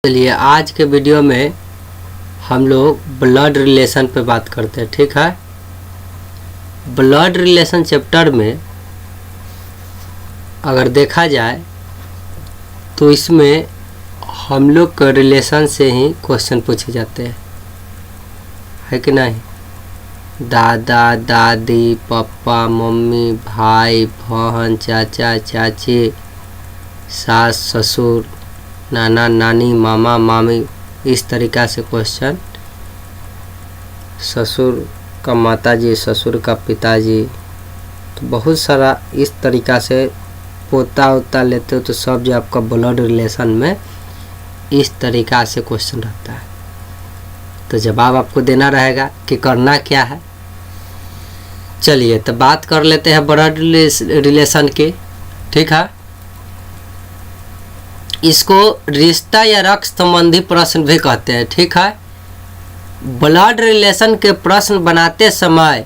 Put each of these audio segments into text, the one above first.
चलिए आज के वीडियो में हम लोग ब्लड रिलेशन पे बात करते हैं। ठीक है, ब्लड रिलेशन चैप्टर में अगर देखा जाए तो इसमें हम लोग के रिलेशन से ही क्वेश्चन पूछे जाते हैं, है कि नहीं। दादा दादी, पापा मम्मी, भाई बहन, चाचा चाची, सास ससुर, नाना नानी, मामा मामी, इस तरीक़ा से क्वेश्चन। ससुर का माताजी, ससुर का पिताजी, तो बहुत सारा इस तरीक़ा से पोता उता लेते हो तो सब जो आपका ब्लड रिलेशन में इस तरीक़ा से क्वेश्चन रहता है। तो जवाब आपको देना रहेगा कि करना क्या है। चलिए तो बात कर लेते हैं ब्लड रिलेशन की। ठीक है, इसको रिश्ता या रक्त संबंधी प्रश्न भी कहते हैं। ठीक है, ब्लड रिलेशन के प्रश्न बनाते समय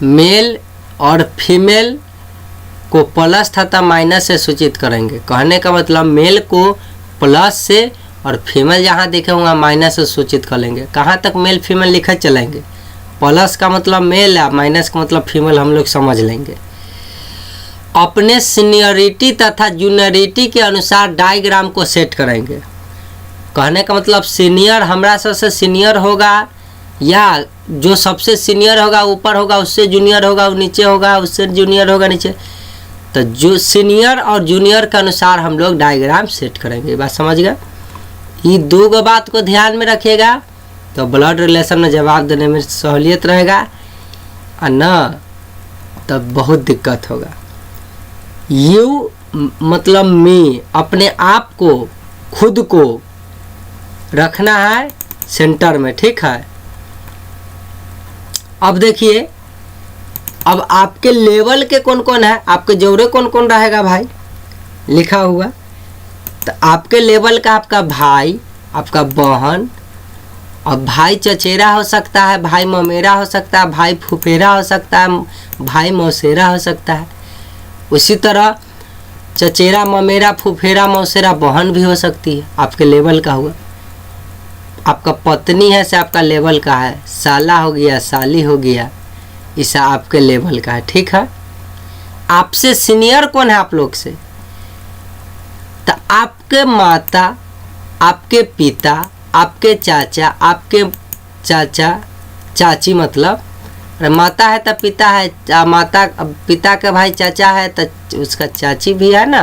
मेल और फीमेल को प्लस तथा माइनस से सूचित करेंगे। कहने का मतलब मेल को प्लस से और फीमेल जहाँ देखे होंगे माइनस से सूचित कर लेंगे। कहाँ तक मेल फीमेल लिखे चलेंगे, प्लस का मतलब मेल है, माइनस का मतलब फीमेल, हम लोग समझ लेंगे। अपने सीनियरिटी तथा जूनियरिटी के अनुसार डायग्राम को सेट करेंगे। कहने का मतलब सीनियर हमारा सबसे सीनियर होगा या जो सबसे सीनियर होगा ऊपर होगा, उससे जूनियर होगा वो नीचे होगा, उससे जूनियर होगा नीचे। तो जो सीनियर और जूनियर के अनुसार हम लोग डायग्राम सेट करेंगे। बात समझ गए। ये दो बात को ध्यान में रखिएगा तो ब्लड रिलेशन में जवाब देने में सहूलियत रहेगा, और न तब बहुत दिक्कत होगा। यू मतलब मी, अपने आप को खुद को रखना है सेंटर में। ठीक है, अब देखिए, अब आपके लेवल के कौन कौन है, आपके जोड़े कौन कौन रहेगा भाई लिखा हुआ। तो आपके लेवल का आपका भाई, आपका बहन, अब भाई चचेरा हो सकता है, भाई ममेरा हो सकता है, भाई फुफेरा हो सकता है, भाई मौसेरा हो सकता है। उसी तरह चचेरा ममेरा फुफेरा मौसेरा बहन भी हो सकती है, आपके लेवल का हुआ। आपका पत्नी है से आपका लेवल का है, साला हो गया, साली हो गया, इसे आपके लेवल का है। ठीक है, आपसे सीनियर कौन है आप लोग से, तो आपके माता, आपके पिता, आपके चाचा, आपके चाचा चाची, मतलब माता है तो पिता है, माता पिता का भाई चाचा है तो उसका चाची भी है ना,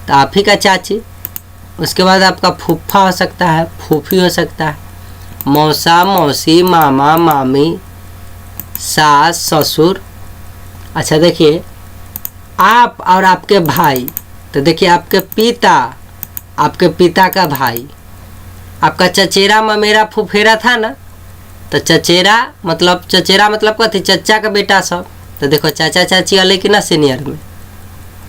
तो आप ही का चाची। उसके बाद आपका फूफा हो सकता है, फूफी हो सकता है, मौसा मौसी, मामा मामी, सास ससुर। अच्छा देखिए, आप और आपके भाई, तो देखिए आपके पिता, आपके पिता का भाई, आपका चचेरा ममेरा फुफेरा था ना, तो चचेरा मतलब कथी, चचा का बेटा सब। तो देखो चाचा चाची अलग कि ना सीनियर में।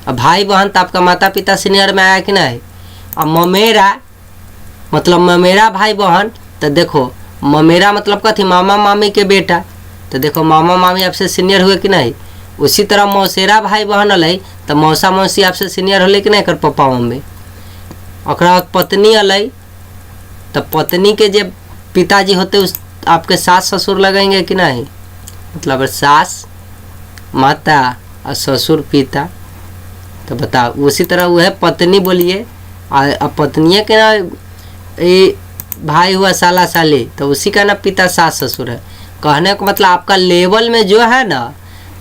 अब भाई बहन तो आपका माता पिता सीनियर में आया कि नहीं। अब ममेरा मतलब ममेरा भाई बहन, तो देखो ममेरा मतलब कथी, मामा मामी के बेटा, तो देखो मामा मामी आपसे सीनियर हुए कि नहीं। उसी तरह मौसेरा भाई बहन अलग, तो मौसा मौसी आपसे सीनियर होले कि नहीं, कर पापा मम्मी। और पत्नी अलग, तो पत्नी के जो पिताजी होते उस आपके सास ससुर लगेंगे कि नहीं, मतलब सास माता और ससुर पिता। तो बताओ, उसी तरह वो है पत्नी बोलिए, और पत्नी के ना ये भाई हुआ साला साली, तो उसी का ना पिता सास ससुर है। कहने का मतलब आपका लेवल में जो है ना,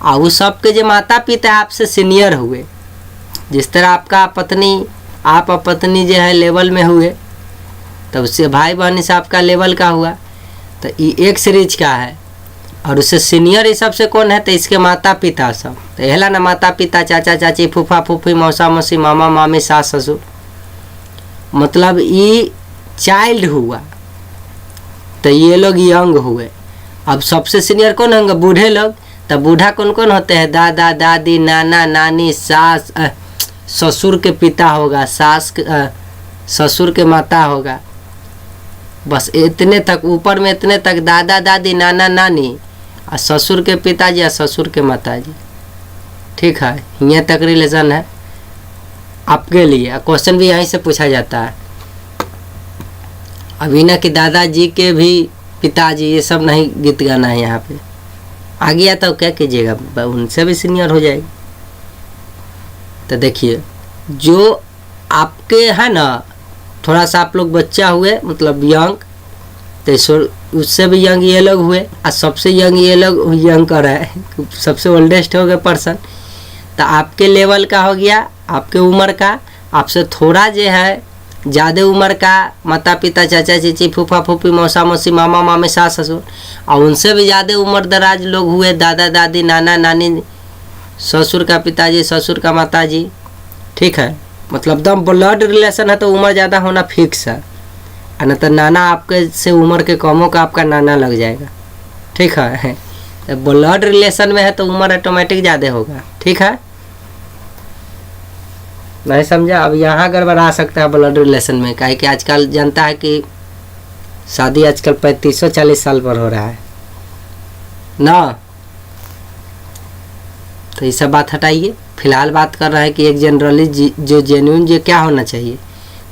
और वो सबके जो माता पिता आपसे सीनियर हुए, जिस तरह आपका पत्नी, आप और पत्नी जो है लेवल में हुए, तो उससे भाई बहन से आपका लेवल का हुआ, तो ये एक सीरीज का है। और उससे सीनियर इस सबसे कौन है, तो इसके माता पिता सब। तो यहला ना माता पिता, चाचा चाची, फूफा फूफी, मौसा मौसी, मामा मामी, सास ससुर, मतलब ये चाइल्ड हुआ, तो ये लोग यंग हुए। अब सबसे सीनियर कौन होंगे, बूढ़े लोग। तो बूढ़ा कौन कौन होते हैं, दादा दादी, नाना नानी, सास, ससुर के पिता होगा, सास ससुर के माता होगा, बस इतने तक, ऊपर में इतने तक दादा दादी, नाना नानी, और ससुर के पिताजी या ससुर के माताजी। ठीक है, यहाँ तक रिलेशन है आपके लिए। क्वेश्चन भी यहीं से पूछा जाता है। अभी ना कि दादाजी के भी पिताजी, ये सब नहीं गीत गाना है यहाँ पे। आ गया तो क्या कीजिएगा, उनसे भी सीनियर हो जाएगी। तो देखिए जो आपके है ना, थोड़ा सा आप लोग बच्चा हुए मतलब यंग, तो उससे भी यंग ये लोग हुए, और सबसे यंग ये लोग यंग कर रहा है, सबसे ओल्डेस्ट हो गए पर्सन। तो आपके लेवल का हो गया, आपके उम्र का, आपसे थोड़ा जो है ज़्यादा उम्र का माता पिता, चाचा चाची, फूफा फूफी, मौसा मौसी, मामा मामी, सास ससुर, और उनसे भी ज़्यादा उम्र दराज लोग हुए, दादा दादी, नाना नानी, ससुर का पिताजी, ससुर का माताजी। ठीक है, मतलब दम ब्लड रिलेशन है तो उम्र ज़्यादा होना फिक्स है, और न तो नाना आपके से उम्र के कमों का आपका नाना लग जाएगा। ठीक है, तो ब्लड रिलेशन में है तो उम्र ऑटोमेटिक ज़्यादा होगा। ठीक है, नहीं समझा? अब यहाँ गड़बड़ा सकता है ब्लड रिलेशन में, काहे कि आजकल जानता है कि शादी आजकल 35-40 साल पर हो रहा है ना। तो ये सब बात हटाइए, फिलहाल बात कर रहा है कि एक जनरली जो जेन्युइन जो क्या होना चाहिए।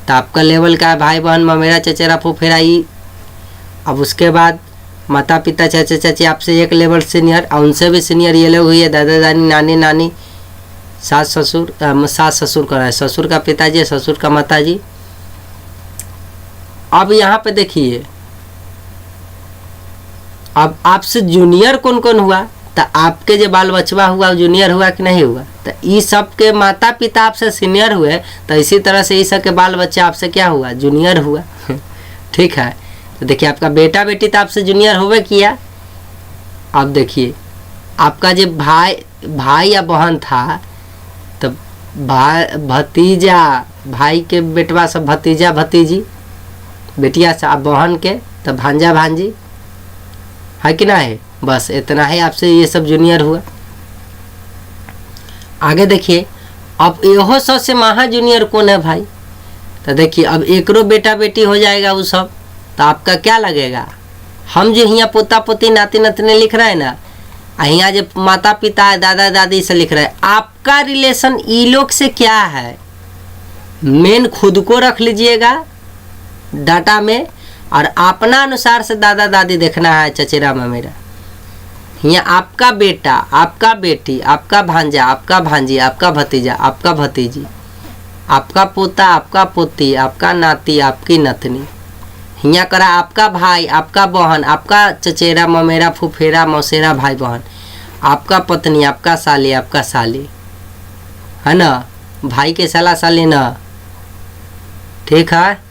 तो आपका लेवल का है भाई बहन ममेरा चचेरा फुफेरा ई। अब उसके बाद माता पिता चाचा चाची आपसे एक लेवल सीनियर, और उनसे भी सीनियर ये लोग हुई है, दादा दादी, नानी नानी, सास ससुर, सास ससुर का है, ससुर का पिताजी, ससुर का माताजी। अब यहाँ पे देखिए, अब आपसे जूनियर कौन कौन हुआ, तो आपके जो बाल बचवा हुआ जूनियर हुआ कि नहीं हुआ। तो ये सब के माता पिता आपसे सीनियर हुए, तो इसी तरह से ये सब के बाल बच्चा आपसे क्या हुआ, जूनियर हुआ। ठीक है, तो देखिए आपका बेटा बेटी तो आपसे जूनियर होवे किया। अब देखिए आपका जो भाई या बहन था, तो भाई भतीजा, भाई के बेटवा सब भतीजा भतीजी, बेटिया से बहन के तो भांजा भांजी, है कि ना है। बस इतना ही आपसे ये सब जूनियर हुआ। आगे देखिए, अब यहो सबसे महा जूनियर कौन है भाई। तो देखिए अब एकरो बेटा बेटी हो जाएगा वो सब, तो आपका क्या लगेगा। हम जो यहाँ पोता पोती नाती नतनी लिख रहे हैं ना, यहाँ जो माता पिता है दादा दादी से लिख रहे हैं, आपका रिलेशन ई लोग से क्या है, मेन खुद को रख लीजिएगा डाटा में, और अपना अनुसार से दादा दादी देखना है चचेरा ममेरा। यहाँ आपका बेटा, आपका बेटी, आपका भांजा, आपका भांजी, आपका भतीजा, आपका भतीजी, आपका पोता, आपका पोती, आपका नाती, आपकी नतनी, यहाँ करा आपका भाई, आपका बहन, आपका चचेरा ममेरा फुफेरा मौसेरा भाई बहन, आपका पत्नी, आपका साली, आपका साली, है ना, भाई के साला साली ना। ठीक है,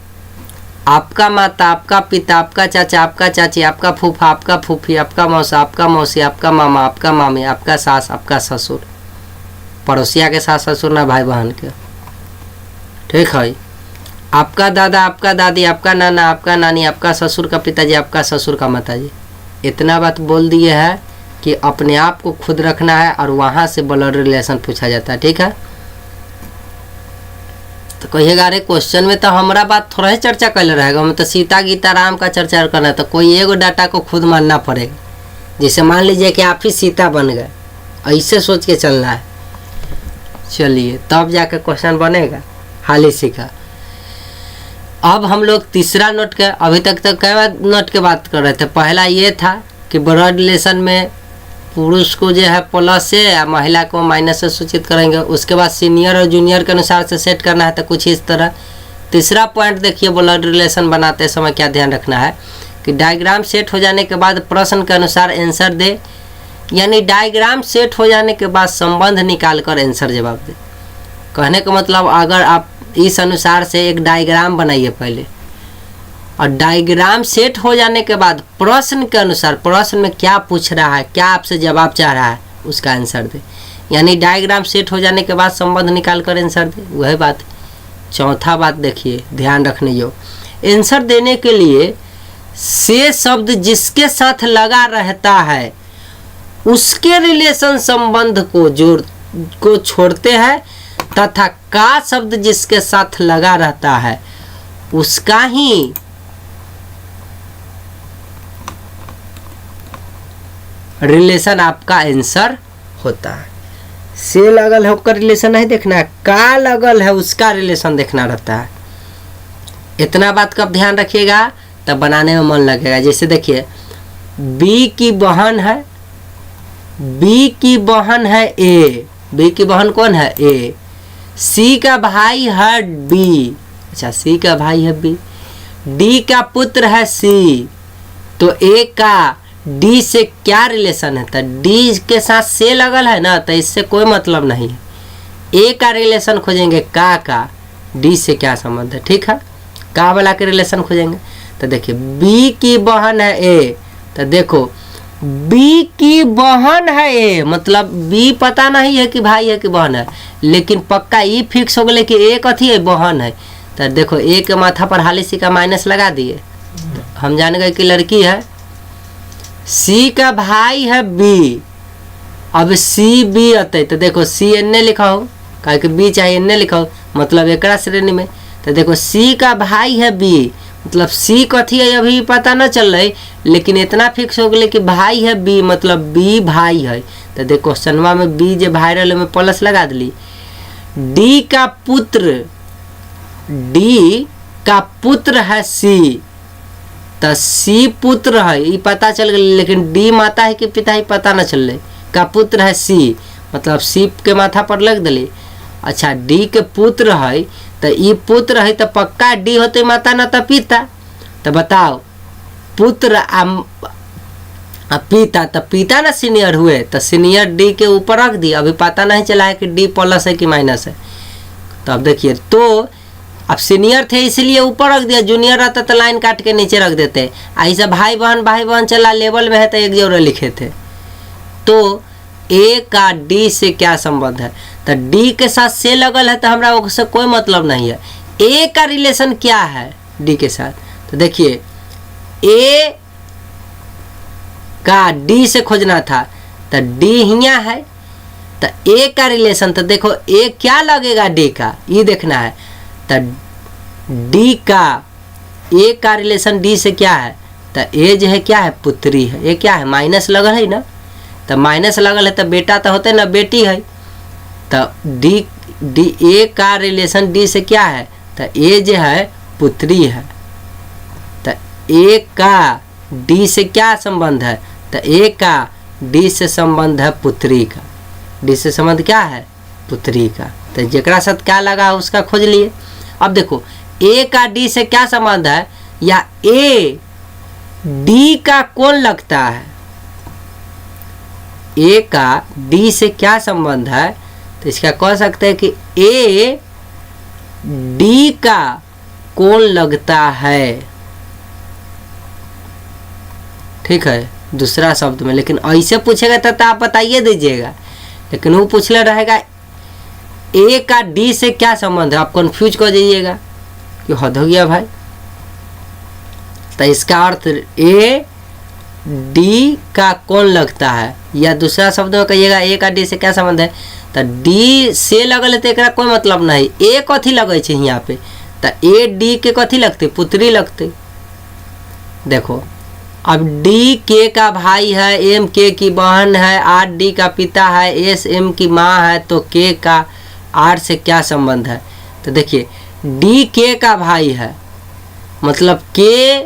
आपका माता, आपका पिता, आपका चाचा, आपका चाची, आपका फूफा, आपका फूफी, आपका मौसा, आपका मौसी, आपका मामा, आपका मामी, आपका सास, आपका ससुर, पड़ोसिया के सास ससुर ना भाई बहन के। ठीक है, आपका दादा, आपका दादी, आपका नाना, आपका नानी, आपका ससुर का पिताजी, आपका ससुर का माताजी। इतना बात बोल दिए है कि अपने आप को खुद रखना है, और वहाँ से ब्लड रिलेशन पूछा जाता है। ठीक है, तो कहिएगा अरे क्वेश्चन में तो हमारा बात थोड़ा ही चर्चा कर रहेगा, हमें तो सीता गीता राम का चर्चा करना है, तो कोई एगो डाटा को खुद मानना पड़ेगा। जैसे मान लीजिए कि आप ही सीता बन गए, ऐसे सोच के चलना है। चलिए तब जाके क्वेश्चन बनेगा, हाल ही सीखा। अब हम लोग तीसरा नोट के, अभी तक तो कई नोट के बात कर रहे थे। पहला ये था कि ब्लड रिलेशन में पुरुष को जो है प्लस से या महिला को माइनस से सूचित करेंगे। उसके बाद सीनियर और जूनियर के अनुसार से सेट करना है, तो कुछ इस तरह। तीसरा पॉइंट देखिए, ब्लड रिलेशन बनाते समय क्या ध्यान रखना है कि डायग्राम सेट हो जाने के बाद प्रश्न के अनुसार आंसर दे, यानी डायग्राम सेट हो जाने के बाद संबंध निकाल कर आंसर जवाब दे। कहने का मतलब अगर आप इस अनुसार से एक डायग्राम बनाइए पहले, और डायग्राम सेट हो जाने के बाद प्रश्न के अनुसार प्रश्न में क्या पूछ रहा है, क्या आपसे जवाब चाह रहा है, उसका आंसर दे। यानी डायग्राम सेट हो जाने के बाद संबंध निकाल कर आंसर दे, वही बात है। चौथा बात देखिए, ध्यान रखने योग्य, आंसर देने के लिए से शब्द जिसके साथ लगा रहता है उसके रिलेशन संबंध को छोड़ते हैं, तथा का शब्द जिसके साथ लगा रहता है उसका ही रिलेशन आपका आंसर होता है। से लगल है उसका रिलेशन नहीं देखना है, का लगल है उसका रिलेशन देखना रहता है। इतना बात का ध्यान रखिएगा तब बनाने में मन लगेगा। जैसे देखिए बी की बहन है, बी की बहन है ए, बी की बहन कौन है ए, सी का भाई है बी, अच्छा सी का भाई है बी, डी का पुत्र है सी, तो ए का डी से क्या रिलेशन है, तो डी के साथ से लगल है ना, तो इससे कोई मतलब नहीं है। ए का रिलेशन खोजेंगे का डी से क्या संबंध है, ठीक है, का वाला के रिलेशन खोजेंगे। तो देखिए बी की बहन है ए, तो देखो बी की बहन है ए, मतलब बी पता नहीं है कि भाई है कि बहन है, लेकिन पक्का ई फिक्स हो गए कि ए कथी है, बहन है। तो देखो ए के माथा पर हाली सी का माइनस लगा दिए, हम जान गए कि लड़की है। सी का भाई है बी, अब सी बी अतै, तो देखो सी एन्ने लिखा हो, कहे कि बी चाहिए एन्ने लिखा हो, मतलब एकरा श्रेणी में। तो देखो सी का भाई है बी, मतलब सी कथी है अभी पता न चल रही, लेकिन इतना फिक्स हो गया कि भाई है बी, मतलब बी भाई है। तो देखो क्वेश्चनवा में बी जो भाई रहे में प्लस लगा दिली। डी का पुत्र, डी का पुत्र है सी, तो सी पुत्र है ये पता चल गया, लेकिन डी माता है कि पिता है पता न चल रहे, का पुत्र है सी, मतलब सी के माथा पर लग दिली। अच्छा डी के पुत्र है, तो ये पुत्र है तो पक्का डी होते माता न तो पिता। तो बताओ पुत्र पिता, तो पिता ना सीनियर हुए, तो सीनियर डी के ऊपर रख दिया, अभी पता नहीं चला है कि डी प्लस है कि माइनस है। तो अब देखिए, तो अब सीनियर थे इसलिए ऊपर रख दिया, जूनियर रहता तो लाइन काट के नीचे रख देते। ऐसा भाई बहन चला लेवल में है तो एक जोड़े लिखे थे। तो ए का डी से क्या संबंध है, तो डी के साथ से लगल है तो हमरा उससे कोई मतलब नहीं है। ए का रिलेशन क्या है डी के साथ, तो देखिए ए का डी से खोजना था, तो डी हिया है, तो ए का रिलेशन, तो देखो ए क्या लगेगा डी का ये देखना है। तो डी का ए का रिलेशन डी से क्या है, तो ए जो है क्या है पुत्री है, ए क्या है माइनस लगल है ना, तो माइनस लगल है तो बेटा तो होते ना बेटी है। तो डी ए का रिलेशन डी से क्या है, तो ए जो है पुत्री है। तो ए का डी से क्या संबंध है, तो ए का डी से संबंध है पुत्री का, डी से संबंध क्या है पुत्री का। तो जरा साथ क्या लगा उसका खोज लिए। अब देखो ए का डी से क्या संबंध है, या ए डी का कौन लगता है, ए का डी से क्या संबंध है, तो इसका कह सकते हैं कि ए डी का कौन लगता है, ठीक है दूसरा शब्द में। लेकिन ऐसे पूछेगा तो आप बताइए दीजिएगा, लेकिन वो पूछले रहेगा ए का डी से क्या संबंध है, आप कंफ्यूज कर जाइएगा कि हद हो गया भाई। तो इसका अर्थ ए डी का कौन लगता है, या दूसरा शब्द में कहिएगा ए का डी से क्या संबंध है, तो डी से लगल है तो एक कोई मतलब नहीं, ए कथी लगे छे यहाँ पे, तो ए डी के कथी लगते पुत्री लगते। देखो अब डी के का भाई है, एम के की बहन है, आर डी का पिता है, एस एम की माँ है, तो के का आर से क्या संबंध है। तो देखिए डी के का भाई है, मतलब के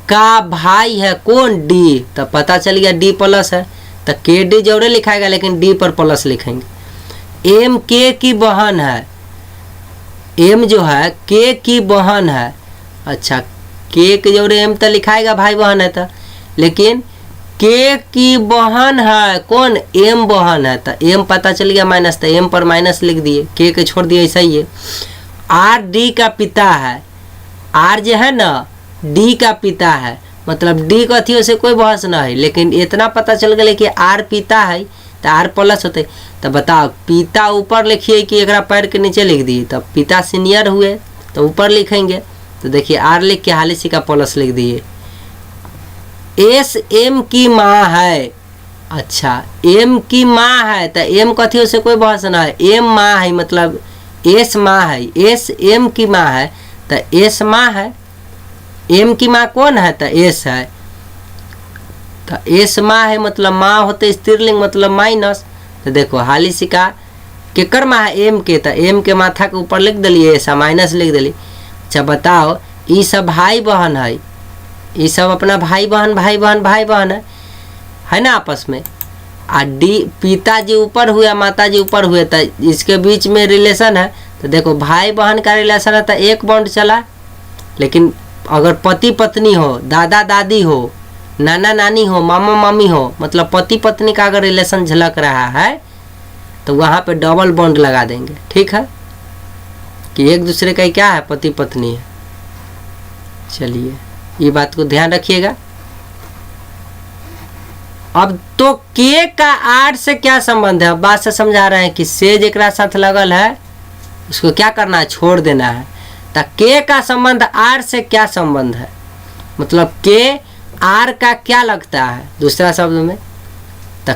का भाई है कौन डी, तो पता चल गया डी प्लस है, तो के डी जोड़े लिखाएगा लेकिन डी पर प्लस लिखेंगे। एम के की बहन है, एम जो है के की बहन है, अच्छा के के जोड़े एम तो लिखाएगा भाई बहन है, तो लेकिन के की बहन है कौन एम बहन है, तो एम पता चल गया माइनस, तो एम पर माइनस लिख दिए, के छोड़ दिए ऐसा ही है। आर डी का पिता है, आर जो है ना डी का पिता है, मतलब डी कथी से कोई बहस ना है, लेकिन इतना पता चल गया कि आर पिता है तो आर प्लस होते। तो बताओ पिता ऊपर लिखिए कि एक पैर के नीचे लिख दिए, तब पिता सीनियर हुए तो ऊपर लिखेंगे। तो देखिए आर लिख के हाली सी का प्लस लिख दिए। एस एम की माँ है, अच्छा एम की माँ है, तो एम कथी से कोई बहस ना है, एम माँ है मतलब एस माँ है, एस एम की माँ है तो एस माँ है, एम की माँ कौन है तो एस है, तो एस माँ है मतलब माँ होते स्त्रीलिंग मतलब माइनस। तो देखो हाली सी का केकर माँ है एम के, तो एम के माथा के ऊपर लिख दिलिए ऐसा माइनस लिख दिली। अच्छा बताओ ये सब भाई बहन है, ये सब अपना भाई बहन है ना आपस में। आ डी पिताजी ऊपर हुआ माताजी ऊपर हुए तो इसके बीच में रिलेशन है। तो देखो भाई बहन का रिलेशन है तो एक बॉन्ड चला, लेकिन अगर पति पत्नी हो, दादा दादी हो, नाना नानी हो, मामा मामी हो, मतलब पति पत्नी का अगर रिलेशन झलक रहा है तो वहाँ पे डबल बॉन्ड लगा देंगे। ठीक है कि एक दूसरे का क्या है, पति पत्नी है। चलिए ये बात को ध्यान रखिएगा। अब तो के का आर से क्या संबंध है, अब बात से समझा रहे हैं कि से जेकरा साथ लगल है उसको क्या करना है, छोड़ देना है। तो के का संबंध आर से क्या संबंध है, मतलब के आर का क्या लगता है दूसरा शब्द में। तो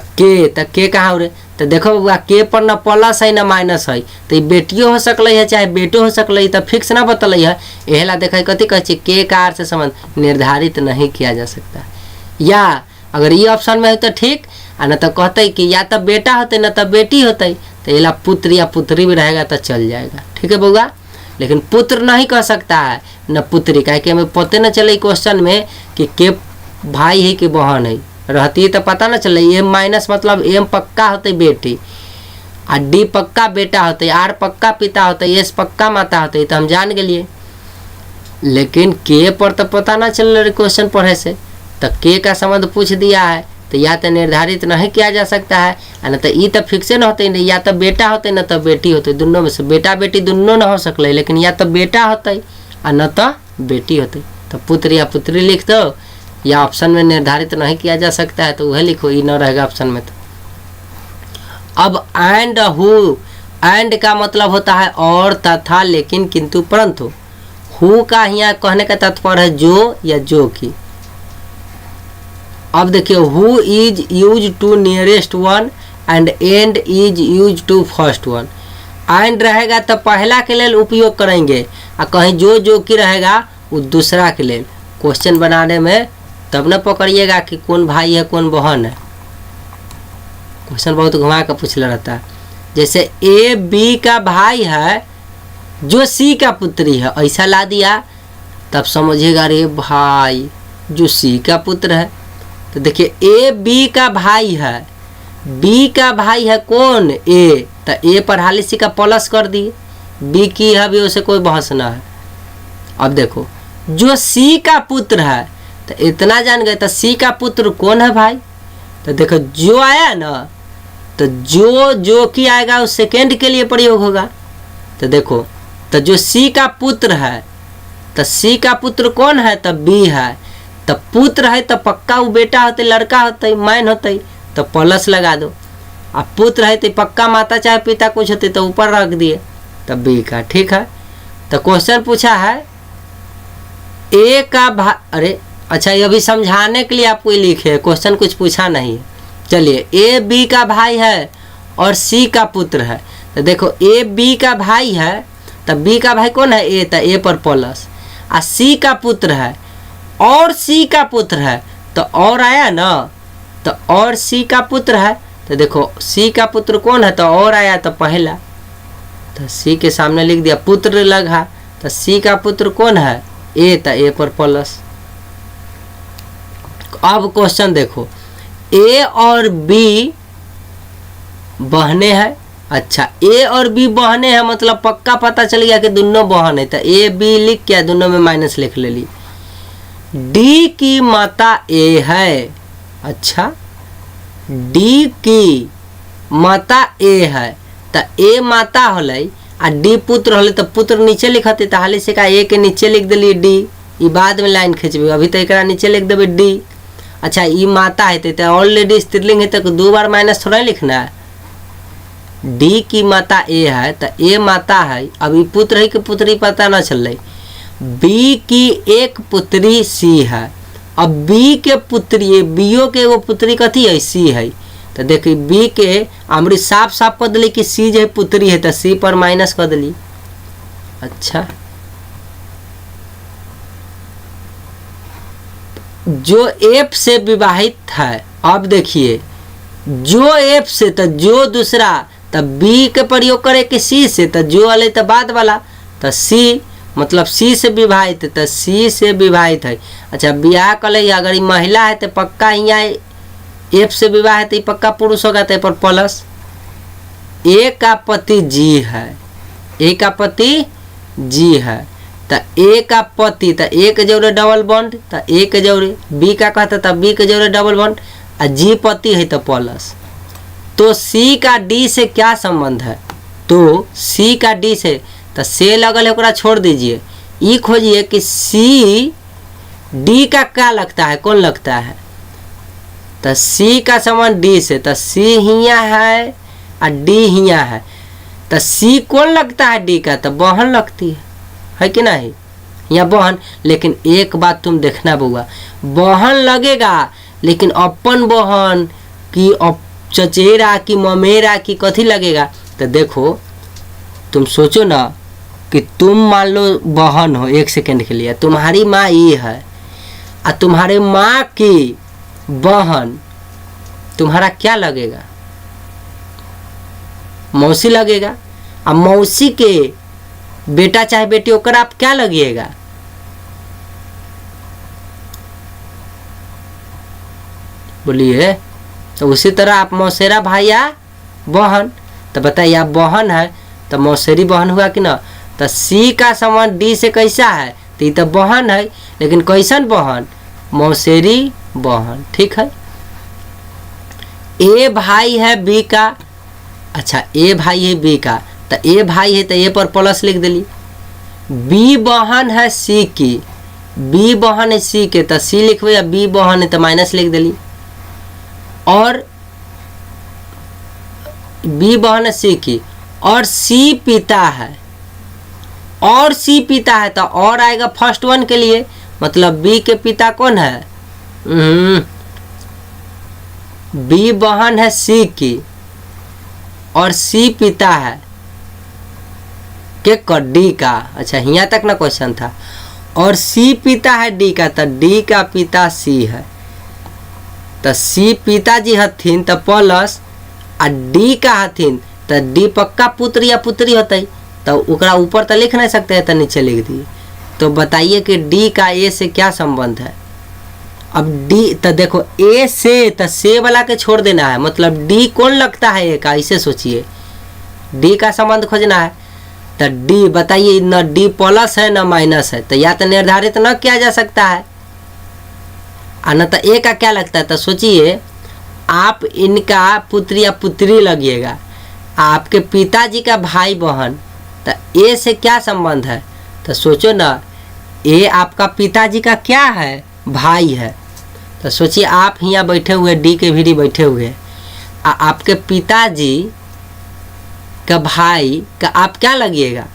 के कहाँ हो रहे, तो देखो बउआ के पर न प्लस है न माइनस है, तो ये बेटियो हो सकल है चाहे बेटो हो सकल है, तो फिक्स ना बतल है। एहला देखा कथी कहे के का आर से संबंध निर्धारित नहीं किया जा सकता। या अगर ये ऑप्शन में है तो ठीक, आ न तो कहते कि या तो बेटा होते न तो बेटी होते, तो एला पुत्र या पुत्री भी रहेगा तो चल जाएगा। ठीक है बउआ, लेकिन पुत्र नहीं कह सकता है न पुत्री, काहे कि हमें पते न चले क्वेश्चन में कि के भाई है कि बहन है, रहती है तो पता न चले। एम माइनस मतलब एम पक्का होते बेटी, आ डी पक्का बेटा होते, आर पक्का पिता होते, एस पक्का माता होते, तो हम जान गए। लेकिन के पर तो पता ना चल रहा क्वेश्चन पढ़े से, तो के का संबंध पूछ दिया है तो या तो निर्धारित नहीं किया जा सकता है, न तो ई तो फिक्से न होते, या तो बेटा होते न तो बेटी होते, दोनों में से बेटा बेटी दोनों न हो सकले, लेकिन या तो बेटा होते और न तो बेटी होते। तो पुत्र या पुत्री लिख दो, या ऑप्शन में निर्धारित नहीं किया जा सकता है तो वह लिखो, ई न रहेगा ऑप्शन में। तो अब एंड हु, एंड का मतलब होता है और, तथा, लेकिन, किंतु, परंतु। हु का यहाँ कहने का तात्पर्य है जो या जो की। अब देखिए who is use to nearest one and and is use to first one. And रहेगा तो पहला के लिए उपयोग करेंगे, और कहीं जो की रहेगा वो दूसरा के लिए। क्वेश्चन बनाने में तब न पकड़िएगा कि कौन भाई है कौन बहन है, क्वेश्चन बहुत घुमा कर पूछला रहता है। जैसे ए बी का भाई है जो सी का पुत्री है, ऐसा ला दिया तब समझिएगा रे भाई जो सी का पुत्र है। तो देखिए ए बी का भाई है, बी का भाई है कौन, ए, तो ए पर हाली सी का प्लस कर दिए, बी की है भी उसे कोई बहस ना है। अब देखो जो सी का पुत्र है, तो इतना जान गए, तो सी का पुत्र कौन है भाई, तो देखो जो आया ना, तो जो की आएगा उस सेकेंड के लिए प्रयोग होगा। तो देखो तो जो सी का पुत्र है, तो सी का पुत्र कौन है, तो बी है, तो पुत्र है तो पक्का वो बेटा होते, लड़का होते, मैन होते, तो प्लस लगा दो। अब पुत्र है तो पक्का माता चाहे पिता कुछ होते तो ऊपर रख दिए, तो बी का। ठीक है, तो क्वेश्चन पूछा है ए का अरे अच्छा, ये अभी समझाने के लिए आपको लिखे, क्वेश्चन कुछ पूछा नहीं है। चलिए ए बी का भाई है और सी का पुत्र है, तो देखो ए बी का भाई है, तो बी का भाई कौन है, ए, तो ए पर प्लस, और सी का पुत्र है और सी का पुत्र है, तो और आया ना, तो और सी का पुत्र है, तो देखो सी का पुत्र कौन है, तो और आया तो पहला, तो सी के सामने लिख दिया पुत्र लगा, तो सी का पुत्र कौन है, ए, तो ए पर प्लस। अब क्वेश्चन देखो ए और बी बहने हैं, अच्छा ए और बी बहने हैं मतलब पक्का पता चल गया कि दोनों बहन है, तो ए बी लिख के दोनों में माइनस लिख ले ली। डी की माता ए है, अच्छा डी की माता ए है, तो ए माता होले आ डी पुत्र होले, तो पुत्र नीचे लिखते, तो हाली से का ए के नीचे लिख दिली डी, ई बाद में लाइन खींचबे, अभी तो एक नीचे लिख देवे डी। अच्छा ई माता है तो ऑलरेडी स्त्रीलिंग है तो दो बार माइनस थोड़ा लिखना है। डी की माता ए है तो ए माता है, अब ये पुत्र है कि पुत्री पता ना चल रही। बी की एक पुत्री सी है, अब बी के पुत्री बीओ के वो पुत्री कथी है, सी है, तो देखिए बी के अमृत साफ साफ कर दिली कि सी जो पुत्री है, तो सी पर माइनस कर दिली। अच्छा जो एफ से विवाहित है, अब देखिए जो एफ से, तो जो दूसरा, तो बी के प्रयोग करे कि सी से, तो जो वाले तो बाद वाला, तो सी मतलब सी से विभाजित है तो सी से विभाजित है। अच्छा ब्याह कर ले, अगर ये महिला है तो पक्का यहाँ एफ से विवाहित है, पक्का पुरुष होगा तो पर प्लस ए का पति जी है, ए का पति जी है तो ए का पति तो ए के जोड़े डबल बॉन्ड, तो ए के जोड़े बी का कहता तो बी के जोड़े डबल बॉन्ड, और जी पति है तो प्लस। तो सी का डी से क्या संबंध है, तो सी का डी से तो से लगल है ओकरा छोड़ दीजिए, ई खोजिए कि सी डी का क्या लगता है, कौन लगता है, तो सी का संबंध डी से, तो सी हिया है और डी हिया है, तो सी कौन लगता है डी का, तो बहन लगती है कि नहीं, या बहन। लेकिन एक बात तुम देखना बउआ, बहन लगेगा लेकिन अपन बहन की चचेरा की ममेरा की कथी लगेगा, तो देखो तुम सोचो ना कि तुम मान लो बहन हो, एक सेकंड के लिए तुम्हारी माँ ये है और तुम्हारे माँ की बहन तुम्हारा क्या लगेगा, मौसी लगेगा, अब मौसी के बेटा चाहे बेटी होकर आप क्या लगिएगा, बोलिए। तो उसी तरह आप मौसेरा भाई या बहन, तो बताइए आप बहन है तो मौसेरी बहन हुआ कि ना। तो सी का संबंध डी से कैसा है, तो ये तो बहन है लेकिन कैसन बहन, मौसेरी बहन, ठीक है। ए भाई है बी का, अच्छा ए भाई है बी का, तो ए भाई है तो ए पर प्लस लिख दिली। बी बहन है सी की, बी बहन है सी के तो सी लिखबे, या बी बहन है तो माइनस लिख दिली। और बी बहन है सी की, और सी पिता है, और सी पिता है तो और आएगा फर्स्ट वन के लिए, मतलब बी के पिता कौन है, बी बहन है सी की और सी पिता है के डी का। अच्छा यहाँ तक ना क्वेश्चन था, और सी पिता है डी का, तो डी का पिता सी है, तो सी पिताजी हथिन तो प्लस, आ डी का हथिन तो डी पक्का पुत्र या पुत्री होते, तो ओकरा ऊपर तो लिख नहीं सकते हैं तो नीचे लिख दिए। तो बताइए कि डी का ए से क्या संबंध है। अब डी तो देखो ए से तो से वाला के छोड़ देना है, मतलब डी कौन लगता है ए का, इसे सोचिए, डी का संबंध खोजना है। तो डी बताइए न डी प्लस है न माइनस है, तो या तो निर्धारित न किया जा सकता है और न तो ए का क्या लगता है। तो सोचिए आप इनका पुत्र या पुत्री लगिएगा, आपके पिताजी का भाई बहन, तो ए से क्या संबंध है, तो सोचो ना ए आपका पिताजी का क्या है, भाई है। तो सोचिए आप यहाँ बैठे हुए डी के भीड़ी बैठे हुए, आपके पिताजी का भाई का आप क्या लगिएगा,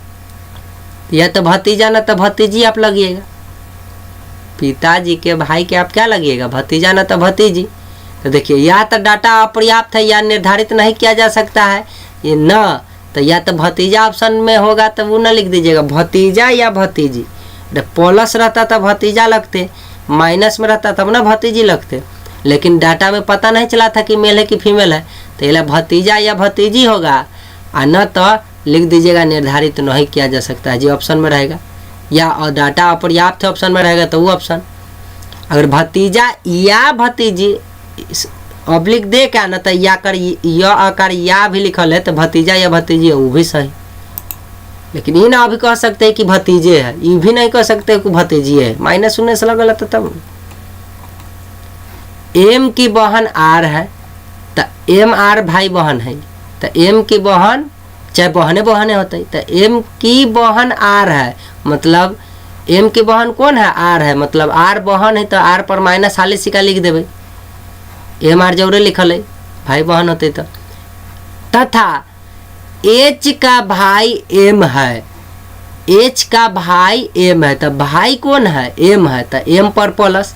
या तो भतीजा ना तो भतीजी आप लगिएगा। पिताजी के भाई के आप क्या लगिएगा, भतीजा ना तो भतीजी। तो देखिए या तो डाटा अपर्याप्त है या निर्धारित नहीं किया जा सकता है, ये न तो या तो भतीजा ऑप्शन में होगा तो वो न लिख दीजिएगा, भतीजा या भतीजी। प्लस रहता तो भतीजा लगते, माइनस में रहता तब ना भतीजी लगते, लेकिन डाटा में पता नहीं चला था कि मेल है कि फीमेल है, तो ये भतीजा या भतीजी होगा, और न तो लिख दीजिएगा निर्धारित नहीं किया जा सकता है, जो ऑप्शन में रहेगा, या और डाटा अपर्याप्त ऑप्शन में रहेगा तो वो ऑप्शन। अगर भतीजा या भतीजी ऑब्लिक दे क्या न तो या कर या आकार या भी लिखल है तो भतीजा या भतीजी है, वो भी सही। लेकिन ये ना अभी कह सकते हैं कि भतीजे है, ये भी नहीं कह सकते कि भतीजी है, माइनस उन्नीस लगल है। तो तब एम की बहन आर है तो एम आर भाई बहन है, तो एम की बहन चाहे बहने बहने होते, तो एम की बहन आर है, मतलब एम की बहन कौन है, आर है, मतलब आर बहन है तो आर पर माइनस हाली सिक्का लिख देवे, एम आर जरूर लिखल है, भाई बहन होते तो। तथा एच का भाई एम है, एच का भाई एम है, तो भाई कौन है, एम है, तो एम पर प्लस,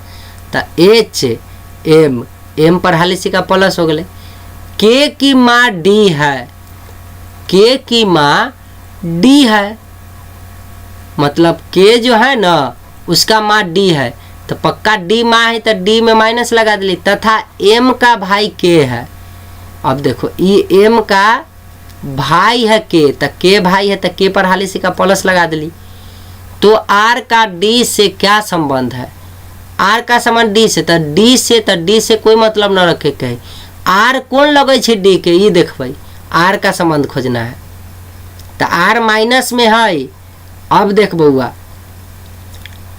तो एच एम, एम पर हाली सिक्का प्लस हो गए। के की माँ डी है, के की माँ डी है, मतलब के जो है ना उसका माँ डी है, तो पक्का डी माँ है तो डी में माइनस लगा दिली। तथा एम का भाई के है, अब देखो ये एम का भाई है के, तो के भाई है तो के पर हाली सिक्का प्लस लगा दिली। तो आर का डी से क्या संबंध है? आर का संबंध डी से, तो डी से कोई मतलब न रखे कहे। आर कौन लगे छे डी के, ये देख भाई, आर का संबंध खोजना है। तो आर माइनस में है। अब देख बउआ,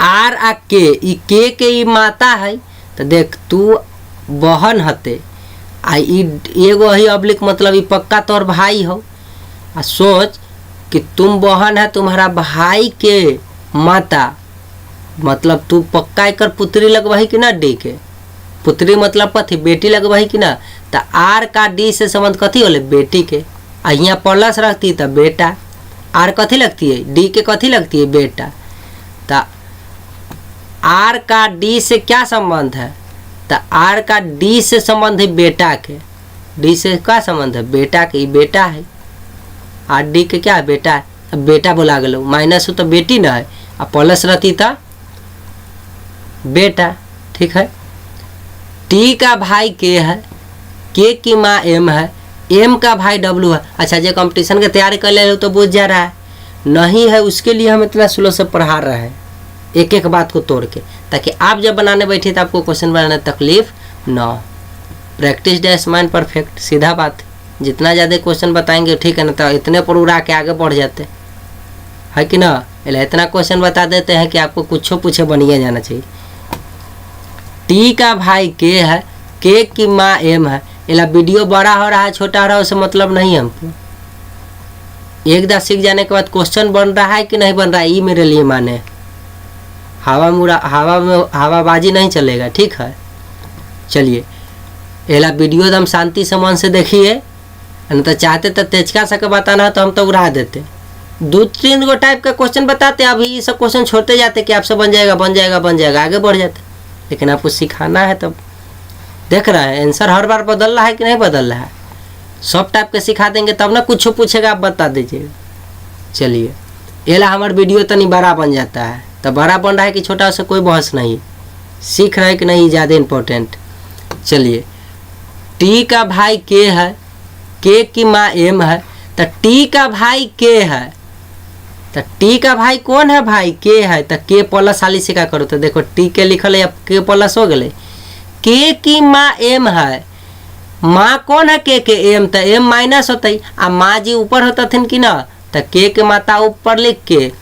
आर आ के ई माता है। तो देख तू बहन हते आ एगो ही अब्लिक मतलब ई पक्का तोर भाई हो। आ सोच कि तुम बहन है, तुम्हारा भाई के माता, मतलब तू पक्का एकर पुत्री लगवाही कि ना डी के। पुत्री मतलब कथी, बेटी लगवाही कि ना। तो आर का डी से संबंध कथी होले, बेटी के। आ यहाँ प्लस रखती तो बेटा। आर कथी लगती है, डी के कथी लगती है, बेटा। तो आर का डी से क्या संबंध है? तो आर का डी से संबंध है बेटा के। डी से क्या संबंध है, बेटा के। बेटा है, आर डी के क्या है, बेटा है। अब बेटा बोला गलो, माइनस हो तो बेटी ना है, और प्लस रहती था बेटा। ठीक है। टी का भाई के है, के की माँ एम है, एम का भाई डब्लू है। अच्छा, जो कंपटीशन की तैयारी कर ले तो बुझ जा रहा है, नहीं है उसके लिए हम इतना स्लो से पढ़ा रहे हैं, एक एक बात को तोड़ के, ताकि आप जब बनाने बैठे तो आपको क्वेश्चन बनाने तकलीफ ना हो। प्रैक्टिस डैश माइंड परफेक्ट, सीधा बात। जितना ज़्यादा क्वेश्चन बताएंगे ठीक है ना, तो इतने पर उड़ा के आगे बढ़ जाते है कि ना। इतना क्वेश्चन बता देते हैं कि आपको कुछ पूछे बनिए जाना चाहिए। टी का भाई के है, के की माँ एम है। इला वीडियो बड़ा हो रहा है छोटा हो रहा है उससे मतलब नहीं है हमको। एक बार सीख जाने के बाद क्वेश्चन बन रहा है कि नहीं बन रहा है, ये मेरे लिए माने। हवाबाजी नहीं चलेगा, ठीक है। चलिए, एला वीडियो एकदम शांति से मन से देखिए, नहीं तो चाहते तो तेजका सके बताना है तो हम तो उड़ा देते। 2-3 गो टाइप का क्वेश्चन बताते, अभी ये सब क्वेश्चन छोड़ते जाते कि आपसे बन जाएगा बन जाएगा बन जाएगा, आगे बढ़ जाते। लेकिन आपको सिखाना है, तब देख रहे हैं आंसर हर बार बदल रहा है कि नहीं बदल रहा है। सब टाइप के सिखा देंगे तब ना कुछ पूछेगा, आप बता दीजिएगा। चलिए, एला हमारा वीडियो तनी बड़ा बन जाता है, तो बड़ा बन रहा है कि छोटा, उससे कोई बहस नहीं। सीख रहे कि नहीं ज़्यादा इम्पोर्टेंट। चलिए, टी का भाई के है, के की माँ एम है। तो टी का भाई के है, तो टी का भाई कौन है, भाई के है। तो के प्लस हाली से क्या करो, तो देखो टी के लिखल है, अब के प्लस हो गए। के की माँ एम है, माँ कौन है, के एम। तो एम माइनस होता ही, आ माँ जी ऊपर होता थे कि ना। तो के माता ऊपर लिख के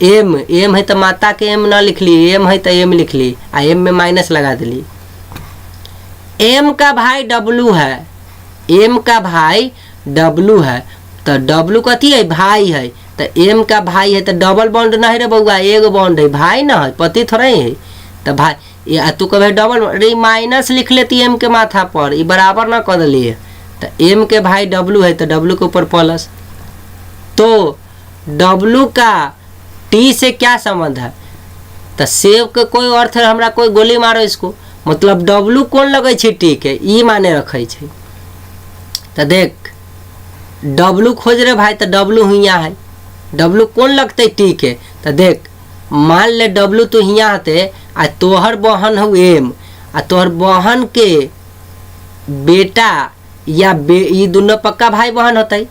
एम है, तो माता के एम ना लिख ली, एम है तो एम लिख ली, आ एम में माइनस लगा दिली। एम का भाई डब्लू है, एम का भाई डब्लू है। तो डब्लू कथी है, भाई है। तो एम का भाई है, तो डबल बॉन्ड नहीं रे बउआ, एगो बॉन्ड है, भाई ना है, पति थोड़ा ही है। तो भाई तू कहे डबल, माइनस लिख लेती एम के माथा पर, ये बराबर ना कर दिए। तो एम के भाई डब्लू है, तो डब्लू के ऊपर प्लस। तो डब्लू का टी से क्या संबंध है? तो सेव के कोई अर्थ है, हमरा कोई गोली मारो इसको, मतलब डब्लू कौन लगे छे, टी के, ई माने रखे छे। तो देख डब्लू खोज रे भाई, तो डब्लू हियाँ है, डब्लू कौन लगते टी के। तो देख मान ले डब्लू तो हियाँ हते, आ तोहर बहन हो एम, आ तोहर बहन के बेटा या ये दोनों पक्का भाई बहन होते,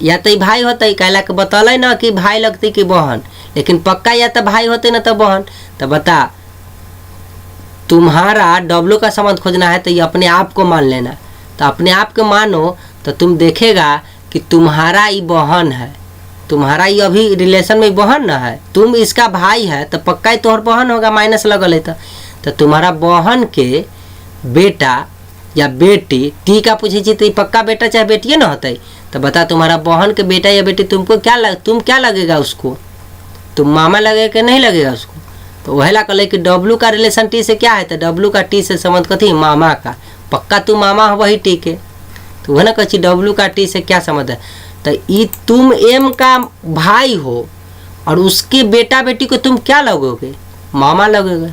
या तो भाई होते, कहला के बतल ना कि भाई लगती कि बहन, लेकिन पक्का या तो भाई होते ना तो बहन। तो बता, तुम्हारा डब्लू का संबंध खोजना है तो ये अपने आप को मान लेना। तो अपने आप को मानो तो तुम देखेगा कि तुम्हारा ये बहन है, तुम्हारा ये अभी रिलेशन में बहन ना है, तुम इसका भाई है तो पक्का ही तोहर बहन होगा, माइनस लगल है। तो तुम्हारा बहन के बेटा या बेटी, टी का पूछे तो ये पक्का बेटा चाहे बेटिए ना होते। तो बता, तुम्हारा बहन के बेटा या बेटी तुमको तुम क्या लगेगा उसको, तुम मामा लगेगा कि नहीं लगेगा उसको। तो वह ला कहले कि डब्लू का रिलेशन टी से क्या है, तो डब्लू का टी से संबंध कथी, मामा का, पक्का तू मामा हो वही टी के। तो वह ना कही डब्लू का टी से क्या संबंध है। तो ये तुम एम का भाई हो और उसके बेटा बेटी को तुम क्या लगोगे, मामा लगोगे,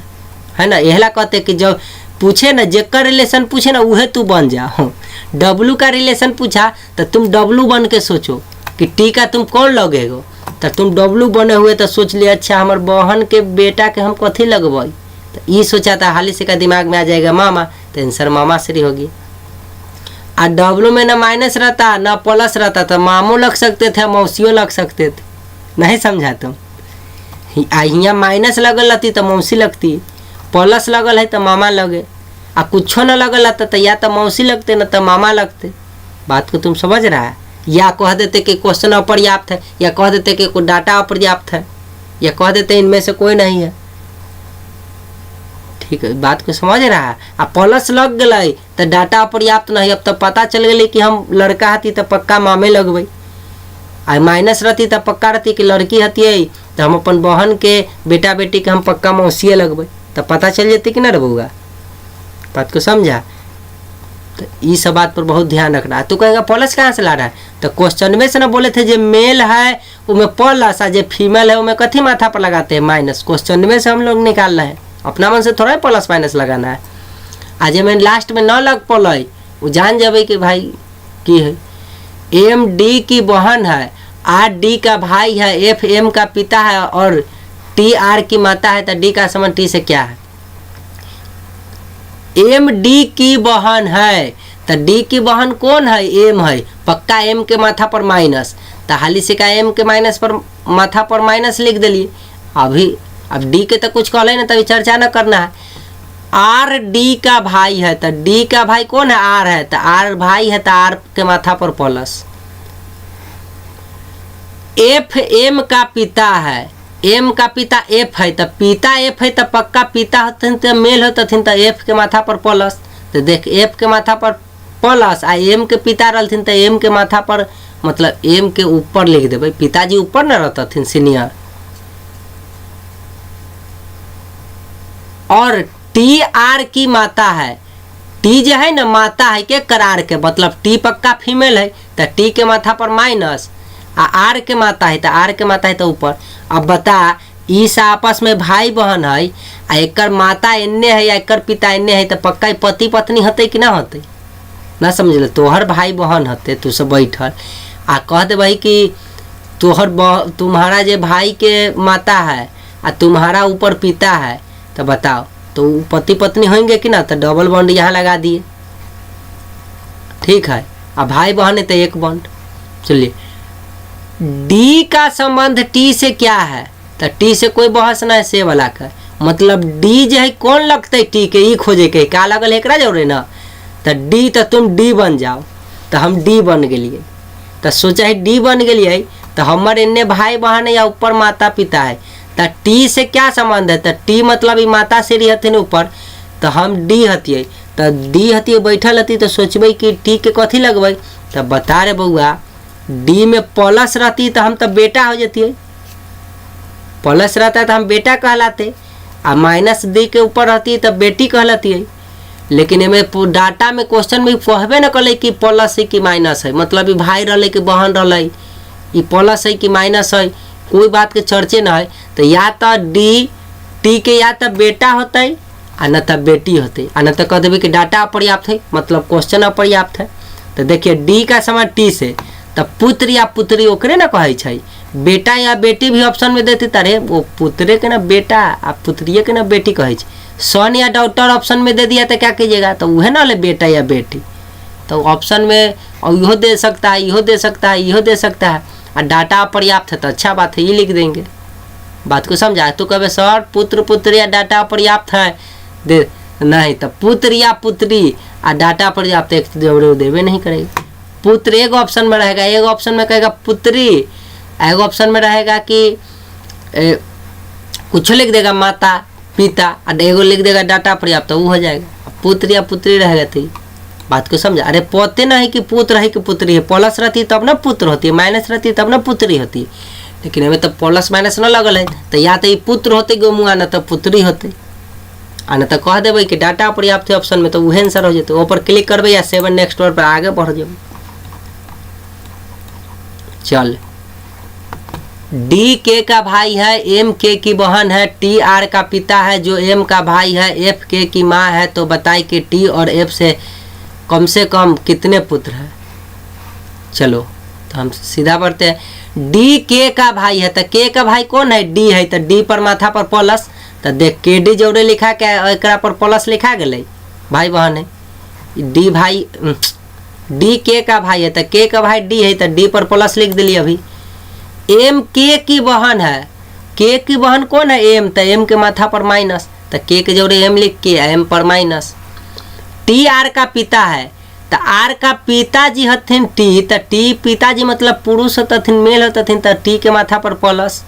है ना। यह ला कहते कि जब पूछे ना, जेकर रिलेशन पूछे ना उहे तू बन जाओ। डब्लू का रिलेशन पूछा तो तुम डब्लू बन के सोचो कि टी का तुम कौन लगेगो। तो तुम डब्लू बने हुए तो सोच लिया, अच्छा हमारे बहन के बेटा के हम कथी लगवाई। तो ये सोचा था, हाली से का दिमाग में आ जाएगा मामा, तो आंसर मामा श्री होगी। और डब्लू में ना माइनस रहता ना प्लस रहता, तो मामू लग सकते थे, मौसियों लग सकते थे, नहीं समझा तुम। यहाँ माइनस लगल रहती तो मौसी लगती, प्लस लगल है तो मामा लगे, आ कुछो न लगल रहता तो या तो मौसी लगते न तो मामा लगते। बात को तुम समझ रहा है? या कह देते कि क्वेश्चन अपर्याप्त है, या कह देते कि कोई डाटा अपर्याप्त है, या कह देते इनमें से कोई नहीं है। ठीक है, बात को समझ रहा है? आ प्लस लग गए तो डाटा अपर्याप्त नहीं। अब तो पता चल गई कि हम लड़का हती तो पक्का मामे लगबे, आ माइनस रहती तो पक्का रहती कि लड़की हती तो हम अपन बहन के बेटा बेटी के हम पक्का मौसिए लगबे, तो पता चल जाती कि ना रे बउआ। बात को समझा? तो ये सब बात पर बहुत ध्यान रखना है। तू कहेगा प्लस कहाँ से ला रहा है? तो क्वेश्चन में से ना बोले थे जो मेल है उनमें प्लस, आ जो फीमेल है उनमें कथी माथा पर लगाते हैं माइनस। क्वेश्चन में से हम लोग निकालना है, अपना मन से थोड़ा ही प्लस माइनस लगाना है। आज मैं लास्ट में न लग पल वो जान जाबे कि भाई की है। एम डी की बहन है, आर डी का भाई है, एफ एम का पिता है और टी आर की माता है, तो डी का संबंध टी से क्या है? एम डी की बहन है, तो डी की बहन कौन है? एम है, पक्का एम के माथा पर माइनस, तो हाली से का एम के माइनस पर माथा पर माइनस लिख दिलिए। अभी अब डी के तो कुछ कहले ना, तभी चर्चा न करना है। आर डी का भाई है, तो डी का भाई कौन है? आर है, तो आर भाई है तो आर के माथा पर प्लस। एफ एम का पिता है, एम का पिता एफ है, तो पिता एफ है तो पक्का पिता होते तो मेल होते तो एफ के माथा पर प्लस। तो देख एफ के माथा पर प्लस, आ एम के पिता रहते तो एम के माथा पर मतलब एम के ऊपर लिख देवे, पिताजी ऊपर न रहते सीनियर। और टी आर की माता है, टी जो है ना माता है के करार के, मतलब टी पक्का फीमेल है तो टी के माथा पर माइनस, आ आर के माता है तो आर के माता है तो ऊपर। अब बता इस आपस में भाई बहन है, आ एकर माता एन्ने है या एकर पिता एन्ने है, तो पक्का पति पत्नी होते कि ना होते? ना समझ ले, तोहर भाई बहन होते, तू सब बैठल आ कह दे भाई कि तुम्हारा जो भाई के माता है आ तुम्हारा ऊपर पिता है, तो बताओ तो पति पत्नी होंगे कि ना? तो डबल बॉन्ड यहाँ लगा दिए, ठीक है। अब भाई बहन है तो एक बॉन्ड। चलिए, डी का संबंध टी से क्या है? तो टी से कोई बहस ना है, से वाला का मतलब डी जो है कौन लगते टी के, ई खोजे के का लगल है एकरा जोड़े ना, तो डी तो तुम डी बन जाओ, तो हम डी बन गए। तो सोचा है डी बन गए तो हमारे इन्ने भाई बहन है या ऊपर माता पिता है, तो टी से क्या संबंध है? तो टी मतलब ई माता से रहते ऊपर, तो हम डी हतिये, तो डी हतिये बैठल हती, तो सोचबे कि टी के कथी लगबे? तो बता रे बउआ, डी में प्लस रहती तो हम तो बेटा हो जाती, प्लस रहता है तो हम बेटा कहलाते, आ माइनस डी के ऊपर रहती तो बेटी कहलाती है। लेकिन इनमें डाटा में क्वेश्चन में कहबे न कले कि प्लस है कि माइनस है, मतलब ये भाई रहे कि बहन रहे, ये प्लस है कि माइनस है, कोई बात के चर्चे न है। तो या तो डी टी के या तो बेटा होते आ न तो बेटी होते, आ न तो कह देवे कि डाटा अपर्याप्त है, मतलब क्वेश्चन अपर्याप्त है। तो देखिए डी का समान टी से, तो पुत्र या पुत्री ओकरे ना कहे छै, बेटा या बेटी भी ऑप्शन में देती तारे, वो पुत्रे के ना बेटा आ पुत्रिये के ना बेटी कहे छै। सन या डॉक्टर ऑप्शन में दे दिया तो क्या कीजिएगा? तो वह ना ले बेटा या बेटी, तो ऑप्शन में और इहो दे सकता है, इहो दे सकता है, इहो दे सकता है, और डाटा अपर्याप्त है तो अच्छा बात है, ये लिख देंगे। बात को समझा? तो कहे सर पुत्र पुत्री या डाटा अपर्याप्त है दे नहीं, तो पुत्र या पुत्री आ डाटा अपर्याप्त एक देवे नहीं करेगा। पुत्र एक ऑप्शन में रहेगा, एक ऑप्शन में कहेगा पुत्री, एक ऑप्शन में रहेगा कि कुछ लिख देगा माता पिता, और एगो लिख देगा डाटा पर्याप्त, वो हो जाएगा। पुत्र या पुत्री रहेगा। थी बात को समझा? अरे पोते ना है कि पुत्र है कि पुत्री है, प्लस रहती तब ना पुत्र होती है, माइनस रहती तब ना पुत्री होती है, लेकिन हमें तो प्लस माइनस न लगल है, तो या तो ये पुत्र होते गोमुआ न तो पुत्री होते, आ न तो कह देवे कि डाटा पर्याप्त है ऑप्शन में, तो वह आंसर हो जाते। ऊपर क्लिक करबे या 7 नेक्स्ट पर आगे बढ़ जाए। चल, डी के का भाई है, एम के की बहन है, टी आर का पिता है जो एम का भाई है, एफ के की माँ है, तो बताई कि टी और एफ से कम कितने पुत्र हैं। चलो तो हम सीधा बढ़ते हैं। डी के का भाई है, तो के का भाई कौन है? डी है, तो डी पर माथा पर प्लस, तो देख के डी जोड़े लिखा के एकरा पर प्लस लिखा गए, भाई बहन है। डी भाई डी के का भाई है, तो के का भाई डी है, तो डी पर प्लस लिख दिली। अभी एम के की बहन है के की बहन कौन है एम, तो एम के माथा पर माइनस, तो के जोड़े एम लिख के एम पर माइनस। टी आर का पिता है, तो आर का पिताजी हथिन टी, तो टी पिताजी मतलब पुरुष हथिन मेल हथिन, तो टी के माथा पर प्लस।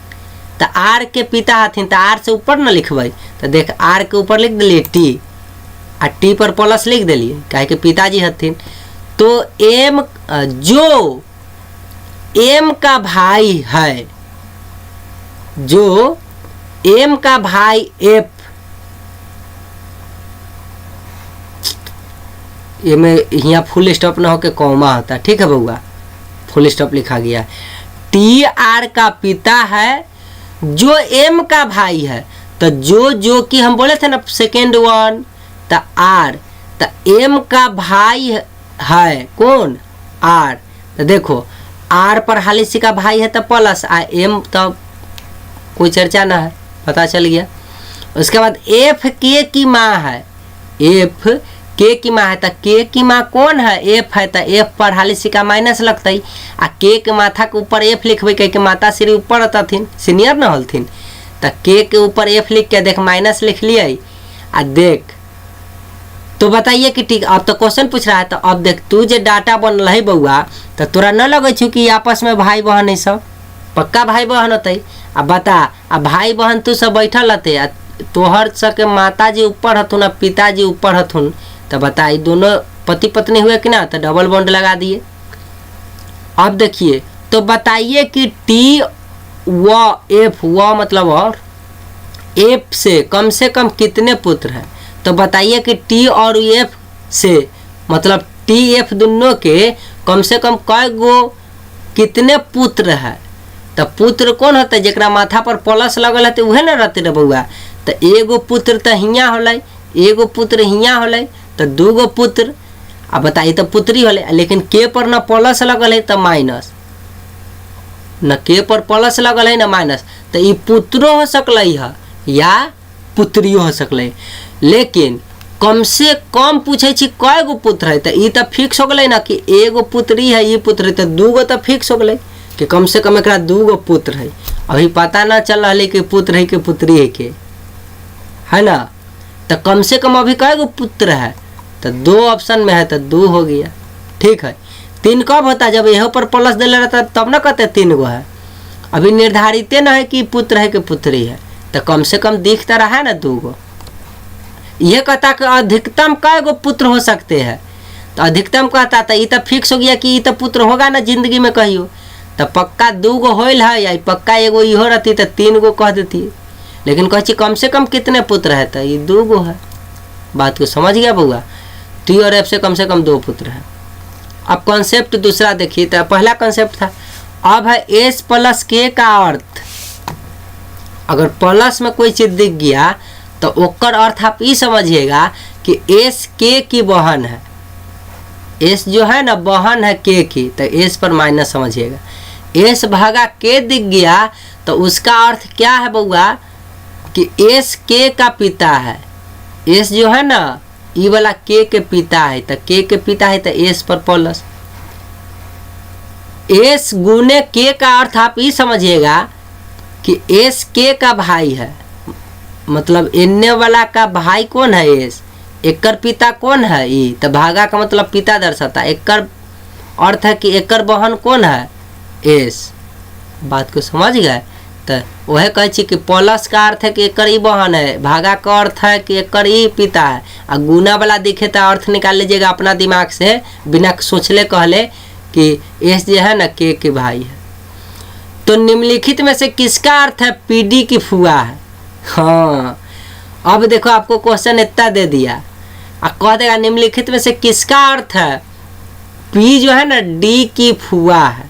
तो आर के पिता हथिन, तो आर से ऊपर न लिखबै, तो देख आर के ऊपर लिख दिलिए टी आ टी पर प्लस लिख दिलिए काहे कि पिताजी हथिन। तो एम जो एम का भाई है, जो एम का भाई एफ, ये में यहाँ फुल स्टॉप ना होके कॉमा होता है, ठीक है बउआ, फुल स्टॉप लिखा गया है। टी आर का पिता है जो एम का भाई है, तो जो कि हम बोले थे ना सेकेंड वन, तो आर, तो एम का भाई है कौन आर, तो देखो आर पर हालिसी का भाई है तो प्लस, आ एम तो कोई चर्चा ना है, पता चल गया। उसके बाद एफ के की माँ है, एफ के की माँ है, तो के की माँ कौन है एफ है, तो एफ पर हालिसी का माइनस लगता है, आ के माथा के ऊपर एफ लिखबे कह के माता श्री ऊपर रहथिन सीनियर न हलथिन, तो के ऊपर एफ लिख के देख माइनस लिख लिए आ देख। तो बताइए कि ठीक, अब तो क्वेश्चन पूछ रहा है, तो अब देख तू जे डाटा बनल है बउआ, तो तोरा न लगे छु कि आपस में भाई बहन है, सब पक्का भाई बहन होते। अब बता, अब भाई बहन तू सब बैठल रहते, तोहर सके माता जी ऊपर हथुन आ पिताजी ऊपर हथुन, तो बता ये दोनों पति पत्नी हुए कि ना, तो डबल बॉन्ड लगा दिए। अब देखिए तो बताइए कि टी व एफ, व मतलब और एफ से कम कितने पुत्र हैं, तो बताइए कि टी और एफ से मतलब टी एफ दोनों के कम से कम कै गो कितने पुत्र है, तो पुत्र कौन होता है जरा माथा पर प्लस लगल है वह न रहते रे बउआ, तो एगो पुत्र तो हियाँ होलै, एगो पुत्र हियाँ होलै, तो दूगो पुत्र। अब बताइए तो पुत्री होले, लेकिन के पर न प्लस लगल है तो माइनस, न के पर प्लस लगल है न माइनस, तो ये पुत्रो हो सकल है या पुत्रियो हो सकल, लेकिन कम से कम पूछे छी कै गो पुत्र है, तो ये तो फिक्स हो गए ना कि एगो पुत्री है, ये पुत्र है, तो दूगो तो फिक्स हो गए कि कम से कम एक दूगो पुत्र है। अभी पता ना चल रहा है कि पुत्र है कि पुत्री है के, है ना, तो कम से कम अभी कै गो पुत्र है, तो दो ऑप्शन में है, तो दो हो गया, ठीक है। तीन कब होता, जब यहाँ पर प्लस दिले रहता तब ना कहते तीन गो है, अभी निर्धारित न है कि पुत्र है कि पुत्री है, तो कम से कम दिखता रहा है ना दो गो। यह कहता कि अधिकतम कै गो पुत्र हो सकते हैं, तो अधिकतम कहता तो ये तो फिक्स हो गया कि ये तो पुत्र होगा ना जिंदगी में कहियो, तो पक्का दो गो होल है या पक्का एगो इहो रहती तो तीन गो कह देती, लेकिन कह कम से कम कितने पुत्र है, तो ये दो गो है। बात को समझ गया बउआ, टी और एफ से कम दो पुत्र है। अब कॉन्सेप्ट दूसरा देखिए, तो पहला कॉन्सेप्ट था, अब है एस प्लस के का अर्थ, अगर प्लस में कोई चीज दिख गया तो ओकर अर्थ आप ये समझिएगा कि एस के की बहन है, एस जो है ना बहन है के की, तो एस पर माइनस समझिएगा। एस भागा के दिख गया तो उसका अर्थ क्या है बउआ कि एस के का पिता है, एस जो है ना ये वाला के पिता है, तो के पिता है तो एस पर प्लस। एस गुने के का अर्थ आप ये समझिएगा कि एस के का भाई है, मतलब एने वाला का भाई कौन है एस, एकर पिता कौन है ई, तो भागा का मतलब पिता दर्शाता, एकर अर्थ है कि एकर बहन कौन है एस। बात को समझ गए, तो वह कहे कि प्लस का अर्थ है कि एकर ई बहन है, भागा का अर्थ है कि एकर ई पिता है, और गुना वाला दिखे तो अर्थ निकाल लीजिएगा अपना दिमाग से बिना सोचले कहले कि एस जो है ना के भाई है। तो निम्नलिखित में से किसका अर्थ है पीडी की फुआ है। हाँ अब देखो आपको क्वेश्चन इतना दे दिया, कह देगा निम्नलिखित में से किसका अर्थ है पी जो है ना डी की फुआ है,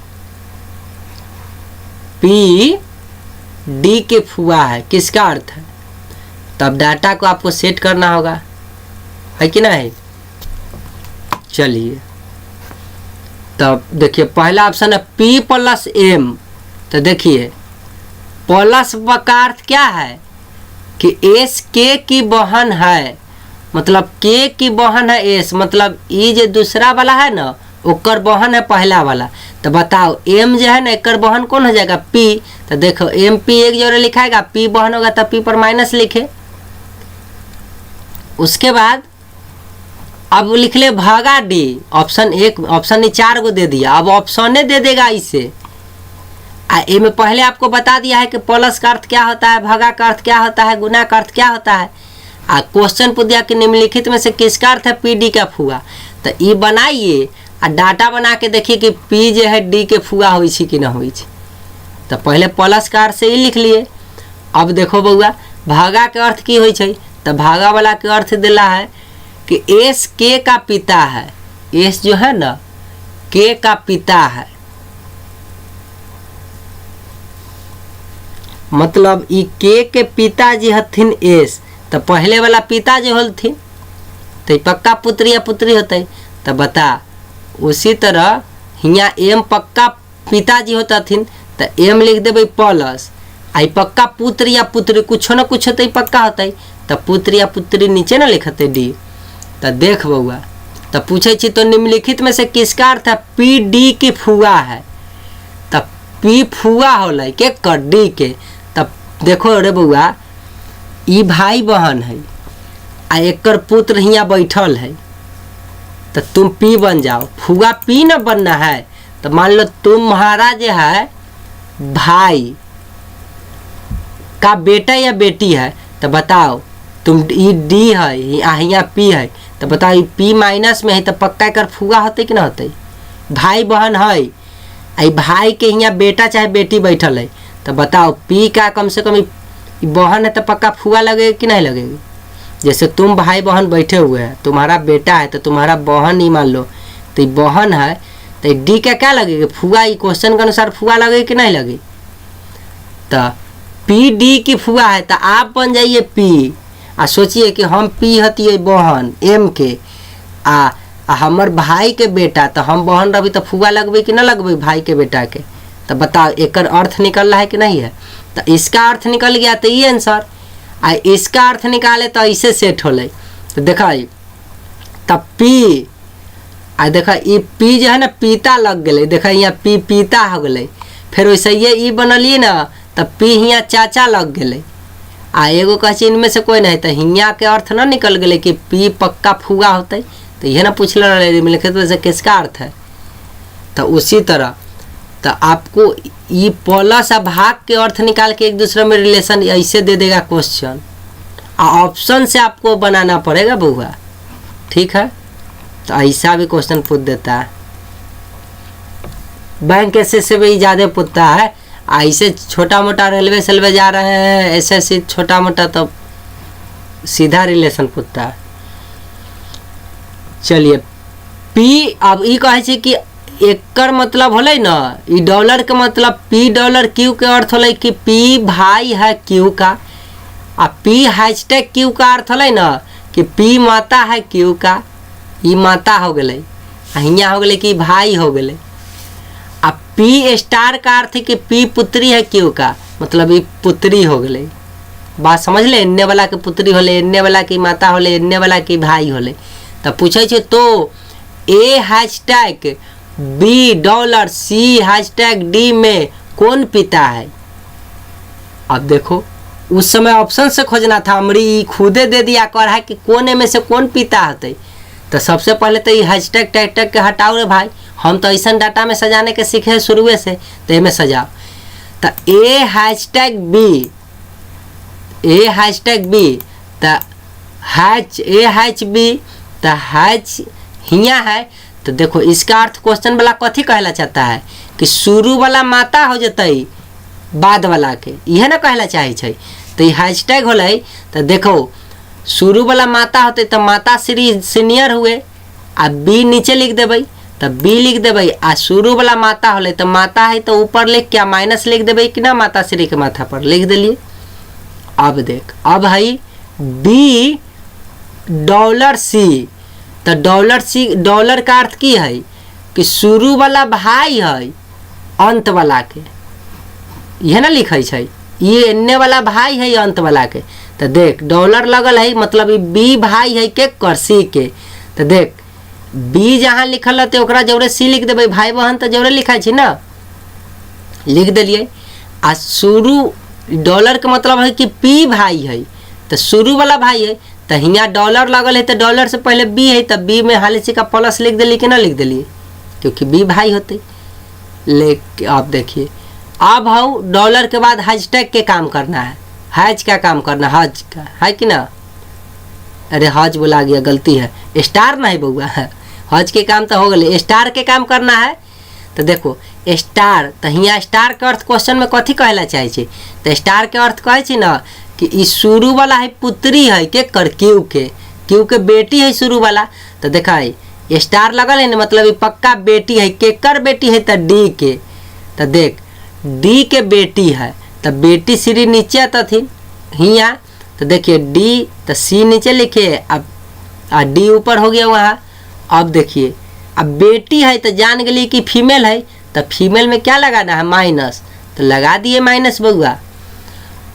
पी डी के फुआ है, किसका अर्थ है। तब डाटा को आपको सेट करना होगा, है कि नहीं। चलिए तब देखिए पहला ऑप्शन है पी प्लस एम, तो देखिए प्लस का अर्थ क्या है कि एस के की बहन है, मतलब के की बहन है एस, मतलब ये जो दूसरा वाला है ना ओकर बहन है पहला वाला, तो बताओ एम जो है ना एक बहन कौन हो जाएगा पी। तो देखो एम पी एक जोड़े लिखाएगा, पी बहन होगा तो पी पर माइनस लिखे। उसके बाद अब लिख ले भागा डी, ऑप्शन एक ऑप्शन ने 4 को दे दिया, अब ऑप्शन दे देगा इसे। ए में पहले आपको बता दिया है कि प्लस का अर्थ क्या होता है, भागा का अर्थ क्या होता है, गुना का अर्थ क्या होता है। क्वेश्चन पूछ दिया कि निम्नलिखित में से किसका अर्थ है पी डी का फुआ। तो ये बनाइए और डाटा बना के देखिए कि पी जो है डी के फुआ हो कि ना हो। तो पहले प्लस का अर्थ से ही लिख लिए। अब देखो बउआ भागा के अर्थ की हो। तो भागा वाला के अर्थ दिला है कि एस के का पिता है, एस जो है ना के का पिता है, मतलब ई के पिताजी हथिन एस। तो पहले वाला पिता जो होलथिन तो पक्का पुत्री या पुत्री होते। तो बता उसी तरह हियाँ एम पक्का पिताजी होतथिन तो एम लिख देवे प्लस, आई पक्का पुत्र या पुत्री कुछ न कुछ होते पक्का होते। तो पुत्र या पुत्री नीचे ना लिखते डी। तो देख बउआ तो पूछे छी तो निम्नलिखित में से किसका अर्थ है पी डी की फुआ है। तो पी फुआ होल के डी के। तब देखो रे बउआ ई भाई बहन है आ एकर पुत्र हियाँ बैठल है। तो तुम पी बन जाओ, फुआ पी न बनना है। तो मान लो तुम्हारा जो है भाई का बेटा या बेटी है। तो बताओ तुम ई डी है यहाँ पी है। तो बताओ पी माइनस में है तो पक्का कर फुआ होते कि ना होते। भाई बहन है आई भाई के यहाँ बेटा चाहे बेटी बैठल है। तो बताओ पी का कम से कम बहन है तो पक्का फुआ लगेगी कि नहीं लगेगी। जैसे तुम भाई बहन बैठे हुए हैं, तुम्हारा बेटा है तो तुम्हारा बहन ही मान लो तो ये बहन है तो डी का क्या लगेगा फुआ। ये क्वेश्चन के अनुसार फुआ लगेगी कि नहीं लगेगी। तो पी डी की फुआ है तो आप बन जाइए पी। सोचिए कि हम पी हती बहन एम के आ हमर भाई के बेटा तो हम बहन रही तो फुआ लगबे कि ना लगबे भाई के बेटा के। तो बताओ एक अर्थ निकल रहा है कि नहीं है। तो इसका अर्थ निकल गया तो ये आंसर। इसका अर्थ निकाले तो ऐसे सेट हो। तो देखा तब पी देखा ये पी जो है ना पीता लग गए। देखा यहाँ पी पीता हो गए। फिर वैसे ये ई बनलिए ना तब पी हियाँ चाचा लग गए। एगो कहे इनमें से कोई नहीं। तो हियाँ के अर्थ ना निकल गए कि पी पक्का फुआ होते। तो यह ना पूछ रहे से किसका अर्थ है। तो उसी तरह तो आपको ये प्लस और भाग के अर्थ निकाल के एक दूसरे में रिलेशन ऐसे दे देगा क्वेश्चन। ऑप्शन से आपको बनाना पड़ेगा बउआ, ठीक है। तो ऐसा भी क्वेश्चन पूछ देता है। बैंक से भी ज़्यादा पूछता है। ऐसे छोटा मोटा रेलवे सेलवे जा रहे हैं ऐसे छोटा मोटा तो सीधा रिलेशन पूछता है। चलिए पी अब ई कहे कि एकर मतलब होले ना ई डॉलर के मतलब पी डॉलर क्यू के अर्थ होले कि पी भाई है क्यू का। पी हैशटैग क्यू का अर्थ होले ना कि पी माता है क्यू का। ई माता हो गए, हियाँ हो गए कि भाई हो गए। पी स्टार का अर्थ है कि पी पुत्री है क्यू का, मतलब ये पुत्री हो गए। बात समझ ले, एन्ने वाला के पुत्री होले, एन्ने वाला की माता होले, एन्ने वाला की भाई होले। तो पूछे छे तो A hashtag B dollar C hashtag D में कौन पिता है। अब देखो उस समय ऑप्शन से खोजना था, हमरी खुदे दे दिया कर है कि कोने में से कौन पिता होते। तो सबसे पहले तो ये हैशटैग टैग टैग के हटाओ रे भाई। हम तो ऐसा डाटा में सजाने के सीखे शुरू से, तो ये में सजाओ। तो ए हैशटैग बी तो हैच ए हैच बी तो हैच हियाँ है। तो देखो इसका अर्थ क्वेश्चन वाला कथी कहला चाहता है कि शुरू वाला माता हो जते बाद वाला के, यह ना कहला चाहे छे। तो ये हैशटैग होले। तो देखो शुरू वाला माता होते तो माता श्री सीनियर हुए आ बी नीचे लिख देवे। तो बी लिख देवे आ शुरू वाला माता होले तो माता है तो ऊपर लिख क्या माइनस लिख देवे कि ना माता श्री के माथा पर लिख दिलिए। अब देख अब है बी डॉलर सी। तो डॉलर सी डॉलर का अर्थ की है कि शुरू वाला भाई है अंत वाला के, यह ना लिखे छे। ये एन्ने वाला भाई है अंत वाला के। तो देख डॉलर लगल है मतलब बी भाई है के करसी के। तो देख बी जहाँ लिखल रहते ओकरा जरूरे सी लिख देबै, भाई बहन तो जरूरे लिखा छी ना, लिख दिलिए। आ शुरू डॉलर के मतलब है कि पी भाई है, तो शुरू वाला भाई है, तो हियाँ डॉलर लगल है तो डॉलर से पहले बी है, तो बी में हाली से का प्लस लिख दिली कि ना लिख दिलिए, क्योंकि बी भाई होते। ले आप देखिए, अब हाउ डॉलर के बाद हैशटैग के काम करना है, हैज का काम करना, हज का है कि ना, अरे हज बोला गया, गलती है, स्टार नहीं बउआ, हज के काम तो हो गए, स्टार के काम करना है। तो देखो स्टार, तो हियाँ स्टार के अर्थ क्वेश्चन में कथी कहला चाहे छी, तो स्टार के अर्थ कहे छी ना कि ई शुरू वाला है पुत्री है के कर, क्यू के बेटी है शुरू वाला। तो देखा स्टार लगल है ना, मतलब पक्का बेटी है, के कर बेटी है, तो डी के, तो देख डी के बेटी है, तो बेटी सीढ़ी नीचे थी हियाँ, तो देखिए डी, तो सी नीचे लिखे, अब डी ऊपर हो गया वहाँ। अब देखिए अब बेटी है तो जान गली कि फीमेल है, तो फीमेल में क्या लगाना है, माइनस, तो लगा दिए माइनस बउआ।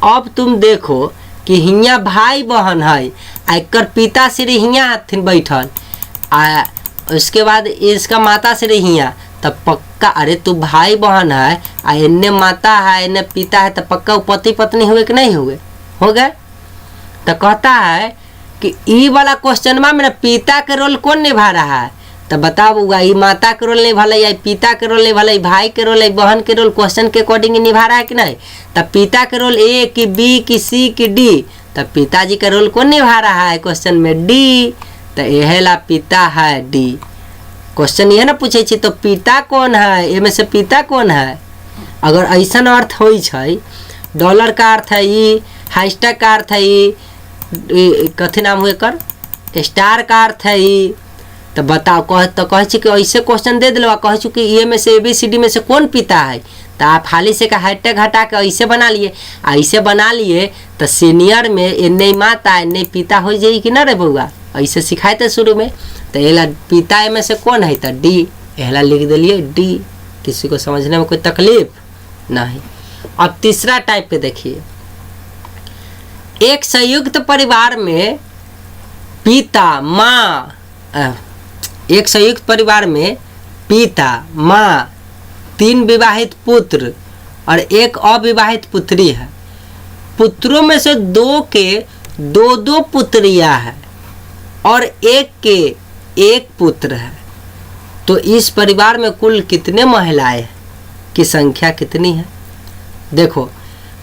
अब तुम देखो कि हियाँ भाई बहन है, एकर पिता श्री हियाँ हथिन बैठल, आ उसके बाद इसका माता श्री हियाँ, तब पक्का, अरे तू भाई बहन है आ इन्ने माता है इन्ने पिता है, तो पक्का पति पत्नी हुए कि नहीं हुए, हो गए। तो कहता है कि ई वाला क्वेश्चन में मेरा पिता के रोल कौन निभा रहा है, तो बताओ बउआ, ई माता के रोल निभाला, या पिता के रोल निभाला, भाई के रोल, बहन के रोल, क्वेश्चन के अकॉर्डिंग निभा रहा है कि नहीं। तब पिता के रोल ए कि बी कि सी कि डी, तब पिताजी का रोल कौन निभा रहा है क्वेश्चन में, डी, तो यह ला पिता है डी। क्वेश्चन यह ना पूछे छी तो पिता कौन है, ए में से पिता कौन है। अगर ऐसा अर्थ हो, डॉलर का अर्थ है ई, हैशटैग का अर्थ है ई, कथी नाम हुए कर, स्टार का अर्थ है ई, तो बताओ तो कहे कि ऐसे क्वेश्चन दे दिलो, कहे कि ये में से ABCD में से कौन पिता है, तो आप हाली से का हैशटैग हटा के ऐसे बना लिए, ऐसे बना लिए तो सीनियर में इन्ने माता इन्ने पिता हो जाए कि ना रे बउआ, ऐसे सिखाए थे शुरू में। तो एला पिता में से कौन है, तो डी, एला लिख दिलिए डी, किसी को समझने में कोई तकलीफ नहीं। अब तीसरा टाइप पे देखिए, एक संयुक्त परिवार में पिता माँ, एक संयुक्त परिवार में पिता माँ, 3 विवाहित पुत्र और 1 अविवाहित पुत्री है। पुत्रों में से 2 के 2 पुत्रियां हैं और 1 के 1 पुत्र है। तो इस परिवार में कुल कितने महिलाएं की संख्या कितनी है। देखो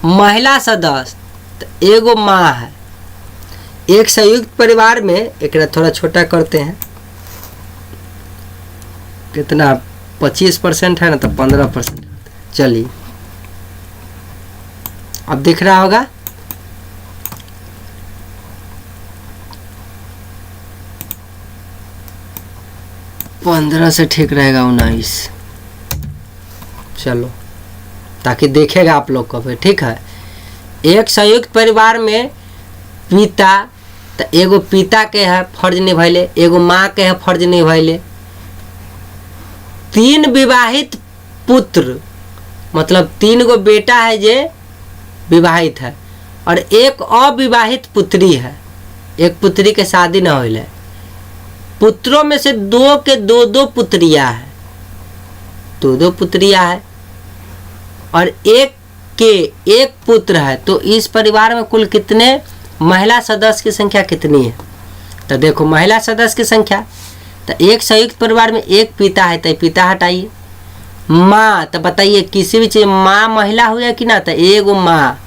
महिला सदस्य तो एगो माँ है। एक संयुक्त परिवार में, एक थोड़ा छोटा करते हैं, कितना 25% है ना, तो 15%। चलिए अब दिख रहा होगा, पंद्रह से ठीक रहेगा 19। चलो ताकि देखेगा आप लोग को भी, ठीक है। एक संयुक्त परिवार में पिता, तो एगो पिता के है फर्ज निभैले, एगो माँ के है फर्ज निभैले, 3 विवाहित पुत्र, मतलब 3 गो बेटा है जे विवाहित है और 1 अविवाहित पुत्री है, एक पुत्री के शादी न होइले। पुत्रों में से 2 के 2 पुत्रियां है, 2 पुत्रियां है और 1 के 1 पुत्र है। तो इस परिवार में कुल कितने महिला सदस्य की संख्या कितनी है। तो देखो महिला सदस्य की संख्या, तो एक संयुक्त परिवार में 1 पिता है, तो पिता हटाइए। माँ, तो बताइए किसी भी चीज माँ महिला हुई कि ना, तो एगो माँ।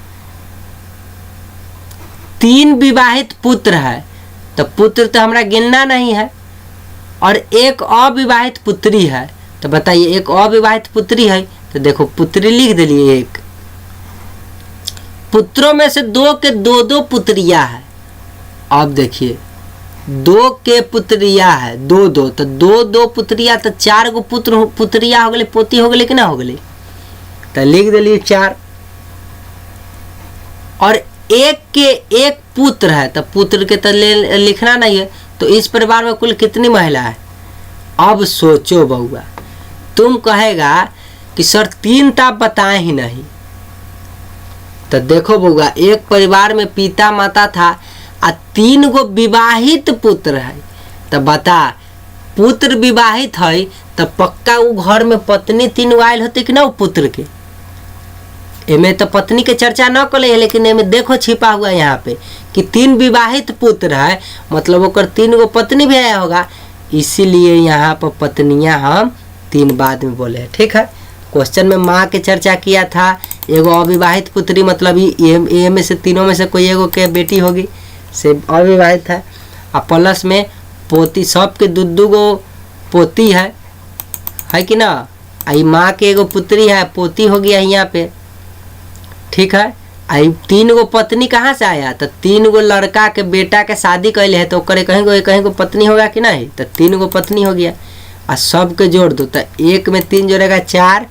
3 विवाहित पुत्र है, तो पुत्र तो हमारा गिनना नहीं है, और 1 अविवाहित पुत्री है। तो बताइए 1 अविवाहित पुत्री है, तो देखो पुत्री लिख दिलिए 1। पुत्रों में से 2 के 2 पुत्रियां है। अब देखिए 2 के पुत्रियां है, 2 तो 2 पुत्रियां, तो 4 गो पुत्रियां हो गए, पोती हो गए कि ना हो गए, तो लिख दिलिए 4। और 1 के 1 पुत्र है, तो पुत्र के तो लिखना नहीं है। तो इस परिवार में कुल कितनी महिला है। अब सोचो बउआ, तुम कहेगा कि सर 3 तो आप बताए ही नहीं। तो देखो बउआ, एक परिवार में पिता माता था आ 3 गो विवाहित पुत्र है, तो बता पुत्र विवाहित है तो पक्का वो घर में पत्नी 3 आयल होते कि ना वो पुत्र के। एमे तो पत्नी के चर्चा न कर ले, लेकिन एमे देखो छिपा हुआ यहाँ पे कि 3 विवाहित पुत्र है, मतलब ओकर 3 गो पत्नी भी आया होगा, इसीलिए यहाँ पर पत्नियां हम 3 बाद में बोले। ठीक है, क्वेश्चन में माँ के चर्चा किया था, एगो अविवाहित पुत्री मतलब ये में से तीनों में से कोई एगो के बेटी होगी से अविवाहित है, और प्लस में पोती, सबके 2 गो पोती है कि ना, आई माँ के एगो पुत्री है, पोती हो गया यहाँ पे। ठीक है, आई 3 गो पत्नी कहाँ से आया, तो 3 गो लड़का के बेटा के शादी कैले है तो करे कहीं गो पत्नी होगा कि नहीं, तो 3 गो पत्नी हो गया। और सब के जोड़ दो तो 1 में 3 जोड़ेगा 4,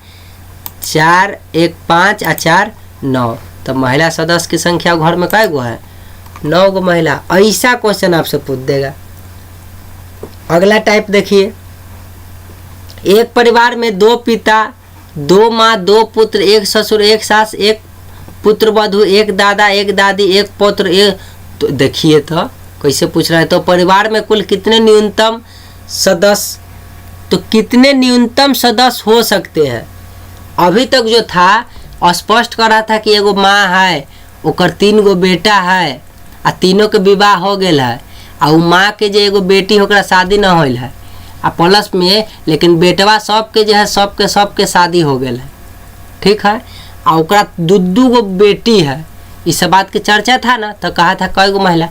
4 1 5 और 4 9, तो महिला सदस्य की संख्या घर में कै गो है, 9 गो महिला। ऐसा क्वेश्चन आपसे पूछ देगा। अगला टाइप देखिए, एक परिवार में 2 पिता, 2 माँ, 2 पुत्र, 1 ससुर, 1 सास, 1 पुत्र वधु, 1 दादा, 1 दादी, 1 पौत्र, 1। तो देखिए तो कैसे पूछ रहा है, तो परिवार में कुल कितने न्यूनतम सदस्य, तो कितने न्यूनतम सदस्य हो सकते हैं। अभी तक जो था स्पष्ट कर रहा था कि एगो माँ है, ओकर 3 गो बेटा है, आ तीनों के विवाह हो गया है, आ उ माँ के जो एगो बेटी होकर शादी न होल है, आ प्लस में लेकिन बेटवा सबके जो है सबके शादी हो गया है। ठीक है, आ ओकरा 2 गो बेटी है, इस सब बात के चर्चा था ना, तो कहा था कई गो महिला,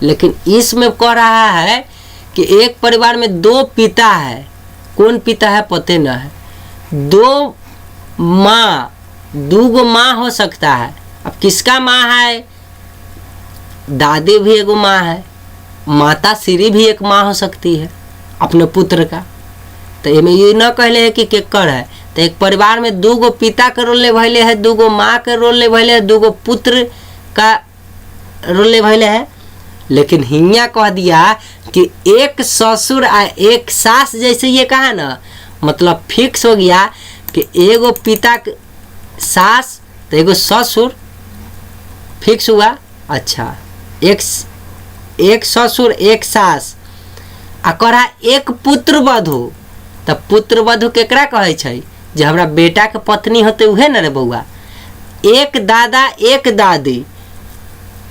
लेकिन इसमें कह रहा है कि एक परिवार में 2 पिता है, कौन पिता है पते न है, 2 माँ, 2 गो माँ हो सकता है। अब किसका माँ है, दादी भी एगो माँ है, माता श्री भी एक माँ हो सकती है अपने पुत्र का। तो ये न कहले है कि केकर है, तो एक परिवार में 2 गो पिता के रोल ले भैले है, 2 गो माँ के रोल ले भैले है, 2 गो पुत्र का रोल ले भैले है। लेकिन हियाँ कह दिया कि 1 ससुर आ 1 सास, जैसे ये कहा ना, मतलब फिक्स हो गया कि एगो पिता के सास तो एगो ससुर, फिक्स हुआ। अच्छा, एक ससुर 1 सास, आ करा 1 पुत्र वधु, तो पुत्र वधु केकरा कहे छै, जो हमरा बेटा के पत्नी होते उहे न रे बउआ। 1 दादा 1 दादी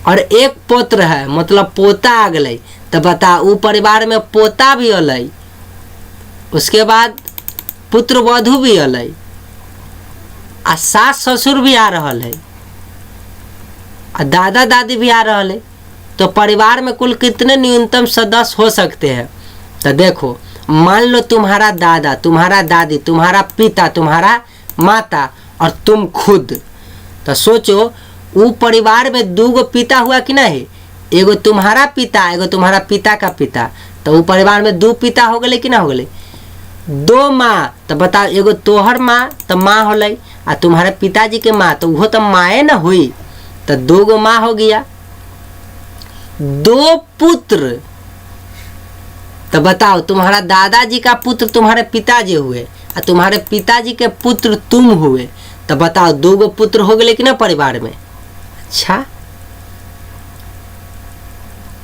और 1 पुत्र है, मतलब पोता आ गए, तो बता उ परिवार में पोता भी अलै, उसके बाद पुत्र वधु भी अलै, आ सास ससुर भी आ रहा है, आ दादा दादी भी आ रहा है। तो परिवार में कुल कितने न्यूनतम सदस्य हो सकते हैं, तो देखो मान लो तुम्हारा दादा, तुम्हारा दादी, तुम्हारा पिता, तुम्हारा माता और तुम खुद, तो सोचो वो परिवार में 2 गो पिता हुआ कि नहीं, एगो तुम्हारा पिता, एगो तुम्हारा पिता का पिता, तो वो परिवार में 2 पिता हो गए कि ना हो गए। 2 माँ, तो बताओ एगो तोहर माँ तो माँ होलै, आ तुम्हारे पिताजी के माँ तो वो तो माए ना हुई, तो 2 गो माँ हो गया। 2 पुत्र, तो बताओ तुम्हारा दादाजी का पुत्र तुम्हारे पिताजी हुए, और तुम्हारे पिताजी के पुत्र तुम हुए, तो बताओ 2 गो पुत्र हो गए कि ना परिवार में। अच्छा,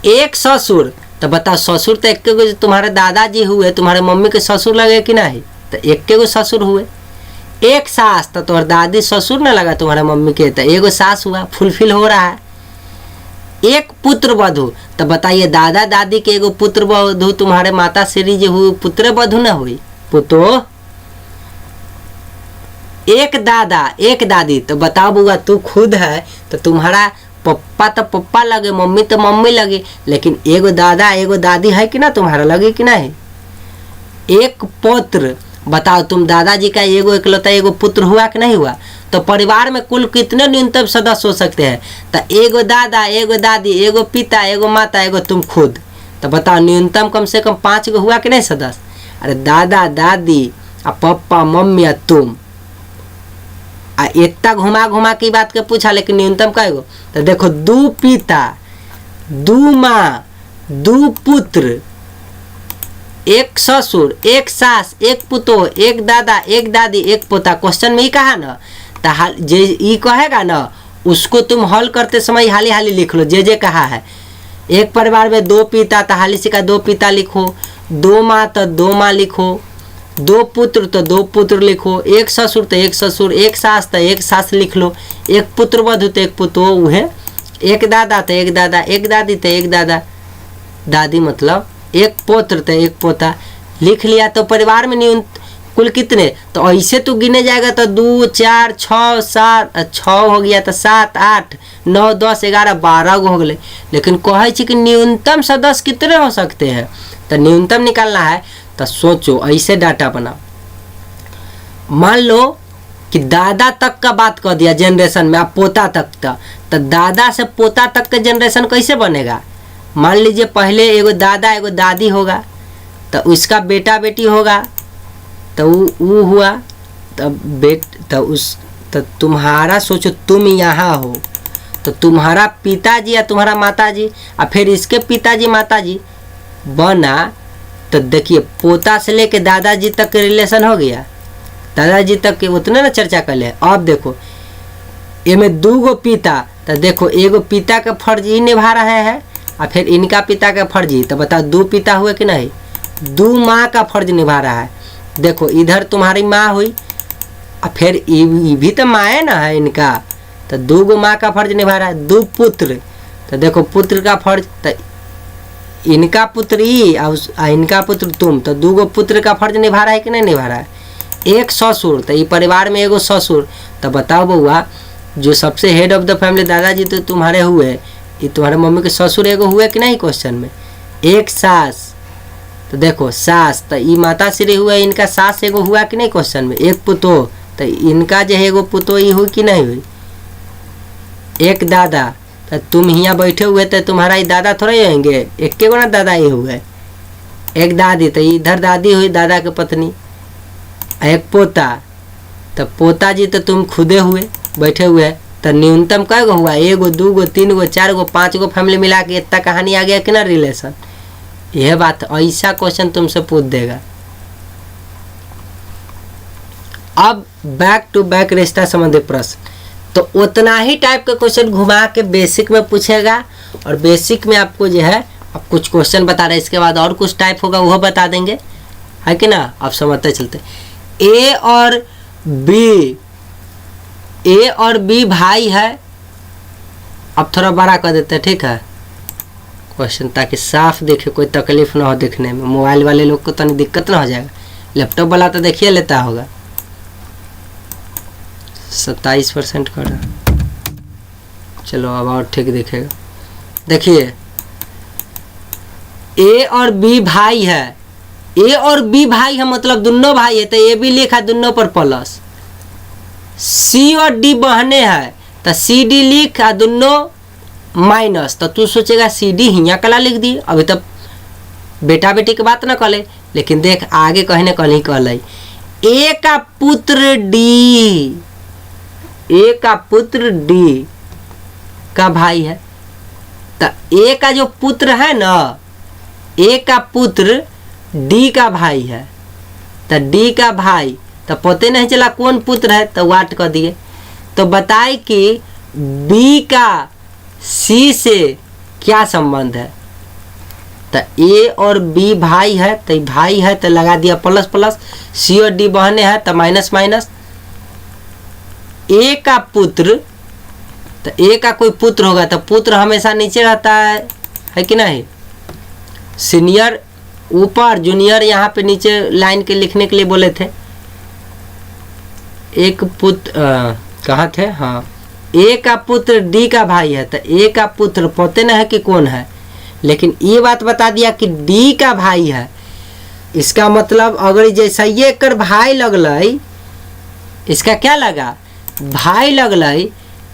1 ससुर, तो बताओ ससुर तो 1 गो तुम्हारे दादाजी हुए, तुम्हारे मम्मी के ससुर लगे कि नहीं, तो 1 गो ससुर हुए। 1 सास, तो तुम्हारे दादी ससुर ना लगा तुम्हारे मम्मी के, तो 1 सास हुआ, फुलफिल हो रहा है। 1 पुत्र वधु, तो बताइए दादा दादी के एगो पुत्र वधु तुम्हारे माता श्री जी हुई, पुत्र वधु ना हुई पुतो। 1 दादा 1 दादी, तो बताओ बुआ तू खुद है तो तुम्हारा पप्पा तो पप्पा लगे, मम्मी तो मम्मी लगे, लेकिन एगो दादा एगो दादी है कि ना तुम्हारा लगे कि नहीं। 1 पुत्र, बताओ तुम दादाजी का एगो इकलौता एगो पुत्र हुआ कि नहीं हुआ। तो परिवार में कुल कितने न्यूनतम सदस्य हो सकते हैं, तो एगो दादा एगो दादी एगो पिता एगो माता एगो तुम खुद, तो बताओ न्यूनतम कम से कम 5 गो हुआ कि नहीं सदस्य। अरे दादा दादी आ पप्पा मम्मी आ तुम, आ इतना घुमा घुमा की बात के पूछा, लेकिन न्यूनतम कै गो, तो देखो 2 पिता 2 माँ 2 पुत्र, 1 ससुर 1 सास 1 पुतो 1 दादा 1 दादी 1 पोता। क्वेश्चन में ही कहा ना, तो जे ई कहेगा ना उसको तुम हल करते समय हाली हाली लिख लो, जे कहा है। एक परिवार में 2 पिता, तो हाली से का 2 पिता लिखो, 2 माँ तो 2 माँ लिखो, 2 पुत्र तो 2 पुत्र लिखो, 1 ससुर तो 1 ससुर, 1 सास तो 1 सास लिख लो, 1 पुत्र वधु तो 1 पुत्र उहे, 1 दादा तो 1 दादा, 1 दादी तो 1 दादा दादी, मतलब 1 पुत्र तो 1 पोता लिख लिया। तो परिवार में न्यूनतम कुल कितने, तो ऐसे तो गिने जाएगा तो 2 4 6 7 6 हो गया, तो 7 8 9 10 11 12 गो हो गए। लेकिन कहे कि न्यूनतम सदस्य कितने हो सकते हैं, तो न्यूनतम निकालना है। तो सोचो ऐसे डाटा बनाओ। मान लो कि दादा तक का बात कर दिया जनरेशन में, अब पोता तक का, तो दादा से पोता तक का जनरेशन कैसे बनेगा। मान लीजिए पहले एगो दादा एगो दादी होगा, तो उसका बेटा बेटी होगा, तो वो हुआ, तो तुम्हारा सोचो तुम यहाँ हो, तो तुम्हारा पिताजी या तुम्हारा माताजी और फिर इसके पिताजी माताजी बना, तो देखिए पोता से लेके दादाजी तक के रिलेशन हो गया, दादाजी तक के उतने ना चर्चा कर ले। अब देखो इनमें 2 गो पिता, तो देखो एगो पिता का फर्ज ही निभा रहे हैं और फिर इनका पिता का फर्ज ही, तो बताओ 2 पिता हुए कि नहीं, 2 माँ का फर्ज निभा रहा है। देखो इधर तुम्हारी माँ हुई और फिर ये भी तो माँ ना है इनका, तो 2 गो माँ का फर्ज निभा रहा है। 2 पुत्र, तो देखो पुत्र का फर्ज, तो इनका पुत्र ही और इनका पुत्र तुम, तो 2 गो पुत्र का फर्ज निभा रहा है कि नहीं निभा रहा है। 1 ससुर, तो ये परिवार में एगो ससुर, तो बताओ बउआ जो सबसे हेड ऑफ द फैमिली दादाजी तो तुम्हारे हुए, ये तुम्हारे मम्मी के ससुर एगो हुए कि नहीं क्वेश्चन में। 1 सास, तो देखो सास, तो ये माता श्री हुआ, इनका सास एगो हुआ कि नहीं क्वेश्चन में। 1 पुतो, तो इनका जो है एगो पुतो ये हुई कि नहीं हुई। 1 दादा, तो तुम यहाँ बैठे हुए तो तुम्हारा ये दादा थोड़े होंगे, एक के गो ना दादा ये हुए। 1 दादी, तो इधर दादी हुई दादा के पत्नी। 1 पोता, तो पोता जी तो तुम खुदे हुए बैठे हुए, तो न्यूनतम कै गो हुआ, 1 गो 2 गो 3 गो 4 गो 5 गो फैमिली मिला के इतना कहानी आ गया कि ना रिलेशन। यह बात ऐसा क्वेश्चन तुमसे पूछ देगा। अब बैक टू बैक रिश्ता संबंधी प्रश्न, तो उतना ही टाइप के क्वेश्चन घुमा के बेसिक में पूछेगा, और बेसिक में आपको जो है अब कुछ क्वेश्चन बता रहे, इसके बाद और कुछ टाइप होगा वो बता देंगे, है कि ना। अब समझते चलते। ए और बी भाई है, अब थोड़ा बड़ा कर देते हैं, ठीक है क्वेश्चन, ताकि साफ दिखे, कोई तकलीफ ना हो देखने में। मोबाइल वाले लोग को तो नहीं दिक्कत ना हो जाएगा, लैपटॉप वाला तो देखिए लेता होगा। 27% कर रहा, चलो अब और ठीक दिखेगा। देखिए ए और बी भाई है, ए और बी भाई है मतलब दोनों भाई है, तो ए भी लिखा दोनों पर प्लस। सी और डी बहने हैं, तो सी डी लिख और दोनों माइनस, तो तू सोचेगा सी डी हियाँ कला लिख दी, अभी तक बेटा बेटी की बात ना कले, लेकिन देख आगे कहने कहीं कल ए का पुत्र डी, ए का पुत्र डी का भाई है, तो ए का जो पुत्र है ना, ए का पुत्र डी का भाई है, तो डी का भाई, तो पता नहीं चला कौन पुत्र है, तो वाट कर दिए। तो बताए कि बी का सी से क्या संबंध है, तो ए और बी भाई है, तो भाई है तो लगा दिया प्लस प्लस, सी और डी बहने हैं तो माइनस माइनस। ए का पुत्र, तो ए का कोई पुत्र होगा तो पुत्र हमेशा नीचे रहता है कि नहीं, सीनियर ऊपर जूनियर यहाँ पे नीचे लाइन के लिखने के लिए बोले थे। एक पुत्र कहाँ थे, हाँ ए का पुत्र डी का भाई है, तो ए का पुत्र पता न है कि कौन है, लेकिन ये बात बता दिया कि डी का भाई है। इसका मतलब अगर जैसा ये कर भाई लगल, इसका क्या लगा भाई लगल,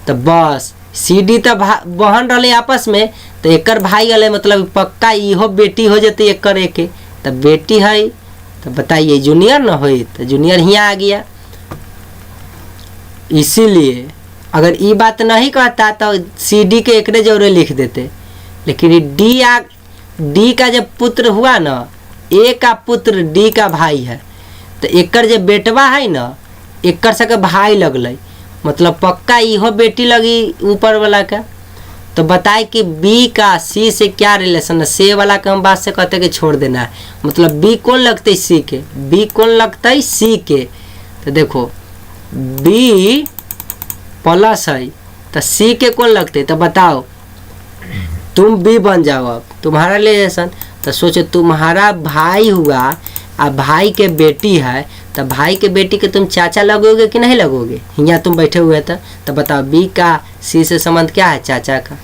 तो बस सी डी तो बहन रहे आपस में, तो एकर भाई गले मतलब पक्का इहो बेटी हो जाती एकर एक, तो बेटी है तो बताइए जूनियर न हो, तो जूनियर यहाँ आ गया। इसीलिए अगर ये बात नहीं कहता तो सी डी के एकरे जोरे लिख देते, लेकिन डी का जब पुत्र हुआ ना, ए का पुत्र डी का भाई है, तो एकर जब बेटवा है ना, एकर सके भाई लगल, मतलब पक्का इहो बेटी लगी ऊपर वाला का। तो बताए कि बी का सी से क्या रिलेशन है। सी वाला के हम बात से कहते हैं कि छोड़ देना है, मतलब बी कौन लगता है सी के, बी कौन लगता है सी के। तो देखो बी प्लस है तो सी के कौन लगते हैं, तो बताओ तुम बी बन जाओ। अब तुम्हारा रिलेशन, तो सोचो तुम्हारा भाई हुआ अब भाई के बेटी है, तो भाई के बेटी के तुम चाचा लगोगे कि नहीं लगोगे, यहाँ तुम बैठे हुए थे। तो बताओ बी का सी से संबंध क्या है, चाचा का।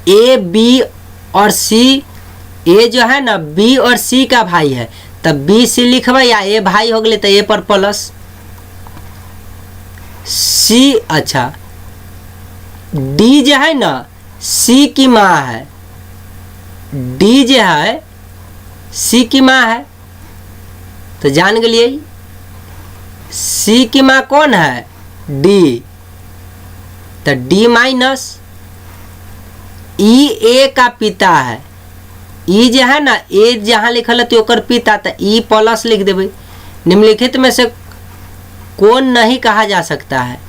ए बी और सी, ए जो है ना बी और सी का भाई है, तब बी सी लिखबे या ए भाई हो गए तो ए पर प्लस सी। अच्छा डी जो है ना सी की माँ है, डी जो है सी की माँ है, तो जान गए सी की माँ कौन है, डी। तो डी माइनस ई ए का पिता है, ई जो है ना ए जहाँ लिखल है तो ओकर पिता, तो ई प्लस लिख देवे। निम्नलिखित में से कौन नहीं कहा जा सकता है,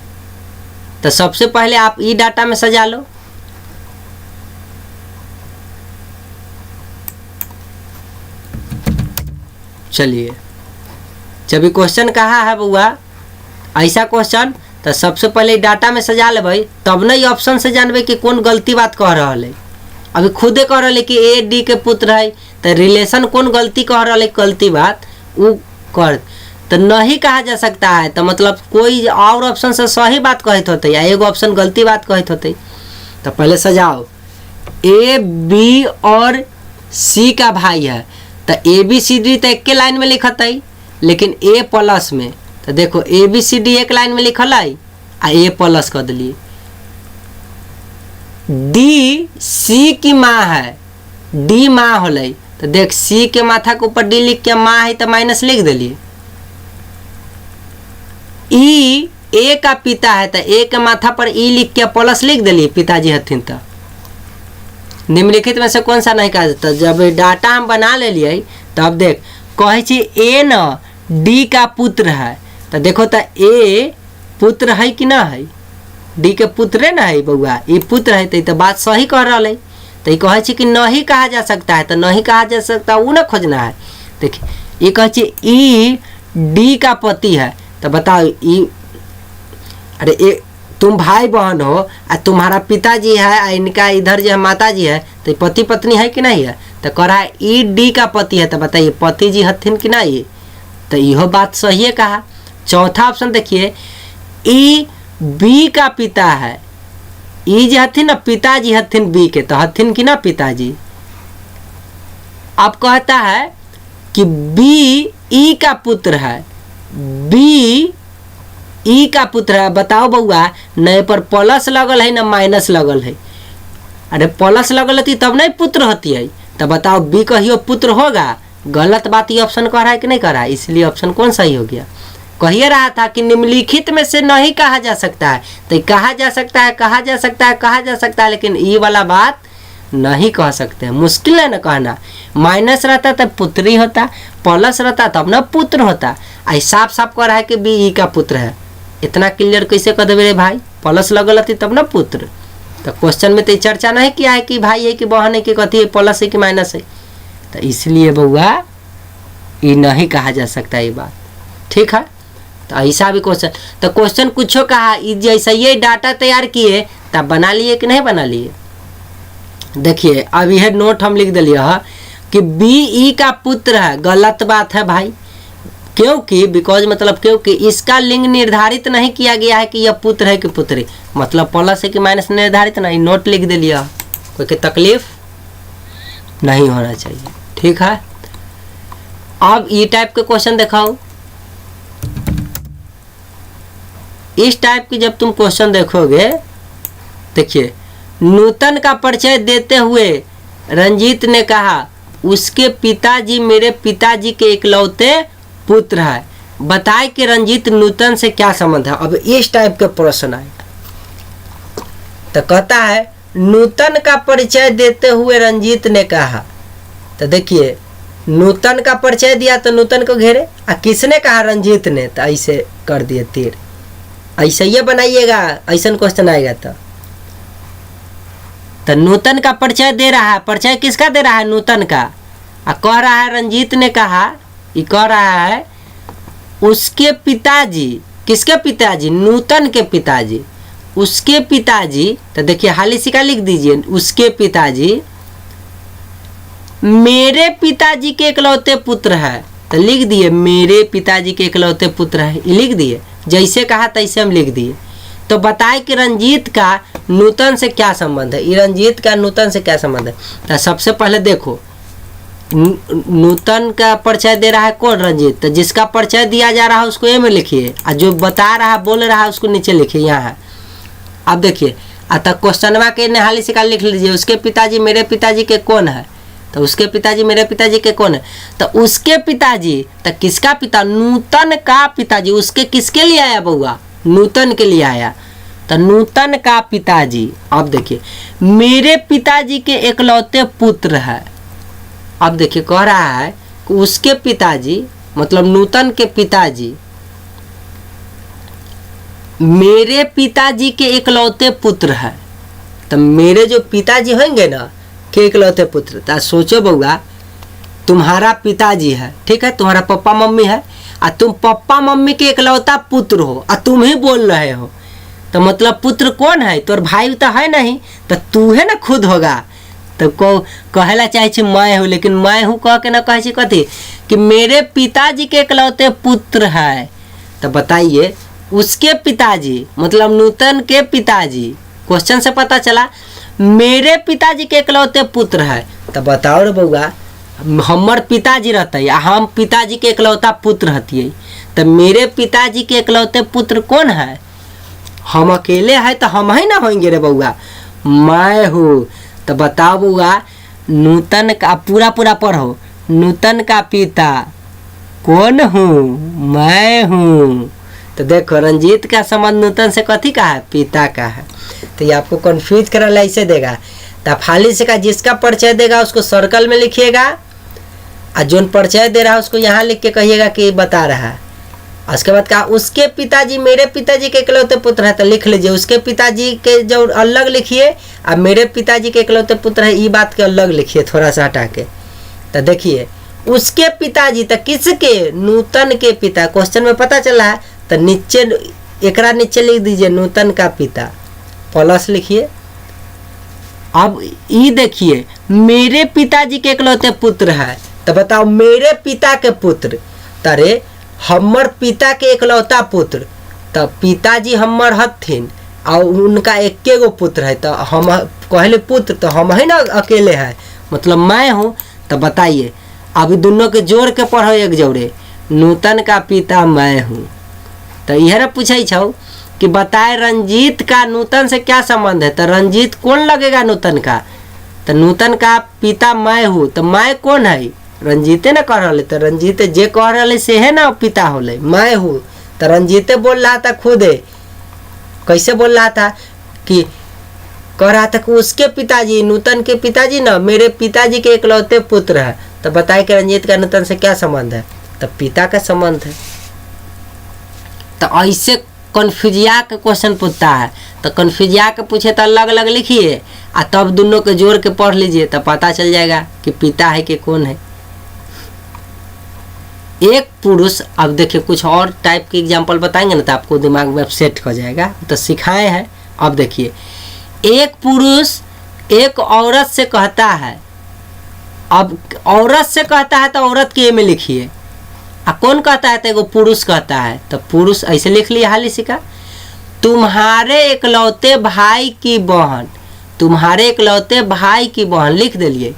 तो सबसे पहले आप ई डाटा में सजा लो। चलिए जब क्वेश्चन कहा है बउआ ऐसा क्वेश्चन, तो सबसे पहले डाटा में सजा ले भाई, तब नहीं ऑप्शन से जानबे कि कौन गलती बात कह रहा है। अभी खुदे कह रहा है कि ए डी के पुत्र है, तो रिलेशन कौन गलती कह रहा है, गलती बात वो कर, तो नहीं कहा जा सकता है। तो मतलब कोई और ऑप्शन से सही बात कहते होते या एगो ऑप्शन गलती बात कहते होते। तो पहले सजाओ, ए बी और सी का भाई है, तो ए बी सी डी तो एक के लाइन में लिखत है, लेकिन ए प्लस में, तो देखो ए बी सी डी एक लाइन में लिखल है आ ए प्लस कर दिलिए। डी सी की माँ है, डी माँ होले, तो देख सी के माथा के ऊपर डी लिख के माँ है तो माइनस लिख दिलिए। ई ए का पिता है, तो ए के माथा पर ई लिख के प्लस लिख दिलिए, पिताजी हथिन। तो निम्नलिखित में से कौन सा नहीं कहा जाता। जब डाटा हम बना ले लिए तब देख कहे ए न डी का पुत्र है, तो देखो तो ए पुत्र है कि ना है, डी के पुत्र ना है बउआ, ये पुत्र है, तो बात सही कह रहा है। तो ये कहे कि नहीं कहा जा सकता है, तो नहीं कहा जा सकता वो ना खोजना है। देखिए ये कहे ई डी का पति है, तो बताओ ई, अरे ए तुम भाई बहन हो और तुम्हारा पिताजी है और इनका इधर जो है माता जी है, तो पति पत्नी है कि नहीं है। तो कह रहा है ई डी का पति है, तो बताइए पति जी हथिन कि नहीं, तो यह बात सही है कहा। चौथा ऑप्शन देखिए, ई बी का पिता है, ई जो हथिन ना पिताजी हथिन बी के, तो हथिन कि ना पिताजी। अब कहता है कि बी ई का पुत्र है, बी ई का पुत्र है, बताओ बउआ नए पर प्लस लगल है ना माइनस लगल है। अरे प्लस लगल होती तब नहीं पुत्र होती है, तो बताओ बी कहियो पुत्र होगा। गलत बात ये ऑप्शन कह रहा है कि नहीं कह रहा है, इसलिए ऑप्शन कौन सही हो गया। कहिए रहा था कि निम्नलिखित में से नहीं कहा जा सकता है, तो कहा जा सकता है, कहा जा सकता है, कहा जा सकता है, लेकिन ये वाला बात नहीं कह सकते हैं, मुश्किल है ना कहना। माइनस रहता तब पुत्री होता, प्लस रहता तब ना पुत्र होता। ऐसा साफ साफ कह रहा है कि बी ई का पुत्र है, इतना क्लियर कैसे कह देवे रे भाई, प्लस लगल थी तब ना पुत्र। तो क्वेश्चन में तो चर्चा नहीं किया है कि भाई है कि बहन है कि कथी है, प्लस है कि माइनस है, तो इसलिए बउआ ये नहीं कहा जा सकता ये बात, ठीक है। तो ऐसा भी क्वेश्चन, तो क्वेश्चन कुछ कहा जैसा ये डाटा तैयार किए तब बना लिए कि नहीं बना लिए। देखिए अब यह नोट हम लिख दिलिए कि बी ई का पुत्र है, गलत बात है भाई, क्योंकि बिकॉज मतलब क्योंकि इसका लिंग निर्धारित नहीं किया गया है कि यह पुत्र है कि पुत्री, मतलब प्लस है कि माइनस निर्धारित नहीं, नोट लिख दिलिए, कोई की तकलीफ नहीं होना चाहिए, ठीक है। अब ये टाइप के क्वेश्चन दिखाओ, इस टाइप की जब तुम क्वेश्चन देखोगे, देखिए नूतन का परिचय देते हुए रंजीत ने कहा उसके पिताजी मेरे पिताजी के इकलौते पुत्र है, बताए कि रंजीत नूतन से क्या संबंध है। अब इस टाइप के प्रश्न आएगा, तो कहता है नूतन का परिचय देते हुए रंजीत ने कहा, तो देखिए नूतन का परिचय दिया तो नूतन को घेरे, और किसने कहा, रंजीत ने, तो ऐसे कर दिए तीर, ऐसे ही बनाइएगा, ऐसा क्वेश्चन आएगा। तो तो नूतन का परिचय दे रहा है, परिचय किसका दे रहा है? नूतन का। कह रहा है, रंजीत ने कहा, ये कह रहा है उसके पिताजी, किसके पिताजी? नूतन के पिताजी। उसके पिताजी, तो देखिए हाली सिका लिख दीजिए, उसके पिताजी मेरे पिताजी के इकलौते पुत्र है, तो लिख दिए मेरे पिताजी के इकलौते पुत्र है, लिख दिए, जैसे कहा तैसे हम लिख दिए। तो बताए कि रंजीत का नूतन से क्या संबंध है, रंजीत का नूतन से क्या संबंध है। तो सबसे पहले देखो, नूतन का परिचय दे रहा है कौन? रंजीत। तो जिसका परिचय दिया जा रहा है उसको ए में लिखिए, और जो बता रहा है, बोल रहा है, उसको नीचे लिखिए, यहाँ है। अब देखिए, अतः क्वेश्चनवा के निहाली से का लिख लीजिए, उसके पिताजी मेरे पिताजी के कौन है? तो उसके पिताजी मेरे पिताजी के कौन है? तो उसके पिताजी, तो किसका पिता? नूतन का पिताजी। उसके किसके लिए आया बउआ? नूतन के लिए आया। तो नूतन का पिताजी, अब देखिए मेरे पिताजी के इकलौते पुत्र है। अब देखिए कह रहा है कि उसके पिताजी, मतलब नूतन के पिताजी मेरे पिताजी के इकलौते पुत्र है। तो मेरे जो पिताजी होंगे ना के इकलौते पुत्र, तो सोचो बउआ, तुम्हारा पिताजी है, ठीक है, तुम्हारा पापा मम्मी है, और तुम पापा मम्मी के इकलौता पुत्र हो, और तुम ही बोल रहे हो, तो मतलब पुत्र कौन है? तोर भाई तो है नहीं, तो तू है ना खुद होगा। तो को कहला चाहे मैं हूँ, लेकिन मैं हूँ कह के ना कहे कथी कि मेरे पिताजी के इकलौते पुत्र है। तो बताइए उसके पिताजी, मतलब नूतन के पिताजी, क्वेश्चन से पता चला मेरे पिताजी के इकलौते पुत्र है। तो बताओ रे बउआ, हमर पिताजी रहते, हम पिताजी के इकलौता पुत्र हतिये, तो मेरे पिताजी के इकलौते पुत्र कौन है? हम अकेले है, तो हम ही ना होंगे रे बउआ, मैं हूँ। तो बताओ बउआ, नूतन का पूरा पढ़ो, नूतन का पिता कौन हूँ? मैं हूँ। तो देखो रंजीत का संबंध नूतन से कथी का है? पिता का है। तो ये आपको कंफ्यूज करल ऐसे देगा। तो फाली से का जिसका परिचय देगा उसको सर्कल में लिखिएगा, और जो परिचय दे रहा है उसको यहाँ लिख के कहिएगा कि बता रहा है। उसके बाद कहा उसके पिताजी मेरे पिताजी के इकलौते पुत्र है, तो लिख लीजिए उसके पिताजी के जो अलग लिखिए, और मेरे पिताजी के इकलौते पुत्र है, ये बात के अलग लिखिए थोड़ा सा हटा के। तो देखिए उसके पिताजी, तो किसके? नूतन के पिता। क्वेश्चन में पता चला है, तो नीचे एकरा नीचे लिख दीजिए नूतन का पिता, प्लस लिखिए। अब ये देखिए मेरे पिताजी के इकलौते पुत्र है, तो बताओ मेरे पिता के पुत्र, तरे हमर पिता के इकलौता पुत्र, तो पिताजी हमर हथिन और उनका एके गो पुत्र है, तो हम कहले पुत्र, तो हम ही ना अकेले हैं, मतलब मैं हूँ। तो बताइए अभी दोनों के जोड़ के पढ़ो एक जोड़े, नूतन का पिता मैं हूँ। तो यह ना पूछे छो कि बताए रंजीत का नूतन से क्या संबंध है? तो रंजीत कौन लगेगा नूतन का? तो नूतन का पिता मैं हूँ, तो मैं कौन है? रंजीते ना कह रहा, तो रंजीते जे कह रहा से है ना पिता होले, मैं हूँ। तो रंजीते बोल रहा था खुद, कैसे बोल रहा था कि कह रहा था कि उसके पिताजी, नूतन के पिताजी ना मेरे पिताजी के इकलौते पुत्र है। तो बताए कि रंजीत का नूतन से क्या संबंध है? तो पिता का संबंध है। तो ऐसे कन्फ्यूजिया का क्वेश्चन पूछता है, तो कन्फ्यूजिया के पूछे तो अलग अलग लिखिए, और तब दोनों के जोड़ के पढ़ लीजिए, तो पता चल जाएगा कि पिता है कि कौन है। एक पुरुष, अब देखिए कुछ और टाइप के एग्जाम्पल बताएंगे ना, तो आपको दिमाग में सेट हो जाएगा, तो सिखाए हैं। अब देखिए एक पुरुष एक औरत से कहता है, अब औरत से कहता है तो औरत के में लिखिए, कौन कहता है? तो एगो पुरुष कहता है, तो पुरुष ऐसे लिख लिया हाली सिका, तुम्हारे इकलौते भाई की बहन, तुम्हारे इकलौते भाई की बहन लिख दिलिए,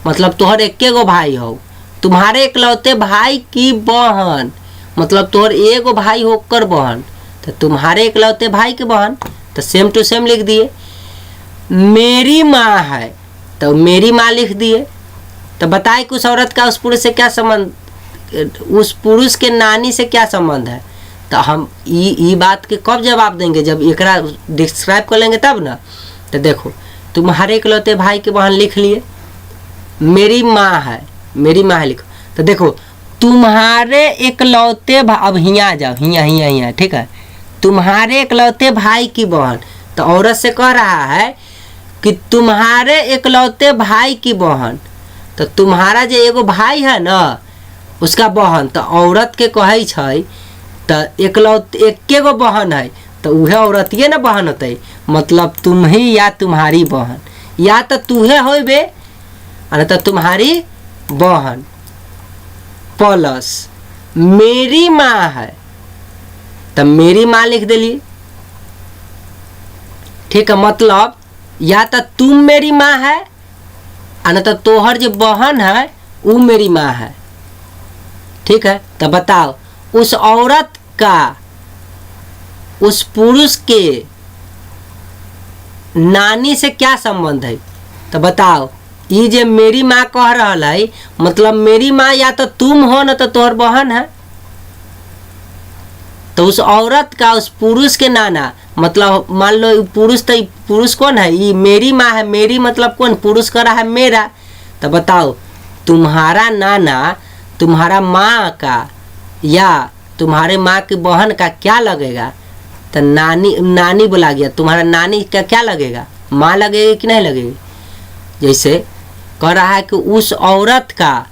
मतलब तोहर एके गो भाई हो, तुम्हारे इकलौते भाई की बहन, मतलब तोहर एगो भाई होकर बहन, तो तुम्हारे इकलौते भाई की बहन, तो सेम टू सेम लिख दिए। मेरी माँ है, तो मेरी माँ लिख दिए। तो बताए कि उस औरत का उस पुरुष से क्या संबंध, उस पुरुष के नानी से क्या संबंध है? तो हम ये बात के कब जवाब देंगे? जब एकरा डिस्क्राइब कर लेंगे तब ना। तो देखो तुम्हारे इकलौते भाई की बहन लिख लिए, मेरी माँ है, मेरी माँ है लिखो। तो देखो तुम्हारे इकलौते अब हियाँ जाओ, हियाँ, ठीक है, तुम्हारे इकलौते भाई की बहन, तो औरत से कह रहा है कि तुम्हारे इकलौते भाई की बहन, तो तुम्हारा जो एगो भाई है ना उसका बहन, तो औरत के कहे छै तो इकलौते एके गो बहन है तो उहे औरतिये ना बहन होते, मतलब तुम ही या तुम्हारी बहन, या तो तूहे होबे और तो तुम्हारी बहन, प्लस मेरी माँ है तो मेरी माँ लिख दिली। ठीक है, मतलब या तो तुम मेरी माँ है और तो तोहर जो बहन है वो मेरी माँ है। ठीक है, तो बताओ उस औरत का उस पुरुष के नानी से क्या संबंध है? तो बताओ, ये जो मेरी माँ कह रहा है मतलब मेरी माँ या तो तुम हो ना तो तोहर बहन है, तो उस औरत का उस पुरुष के नाना, मतलब मान लो पुरुष, तो पुरुष कौन है? ये मेरी माँ है, मेरी मतलब कौन? पुरुष कर रहा है मेरा। तो बताओ तुम्हारा नाना तुम्हारा माँ का या तुम्हारे माँ की बहन का क्या लगेगा? तो नानी बोला गया, तुम्हारा नानी का क्या लगेगा? माँ लगेगी कि नहीं लगेगी? जैसे कह रहा है कि उस औरत का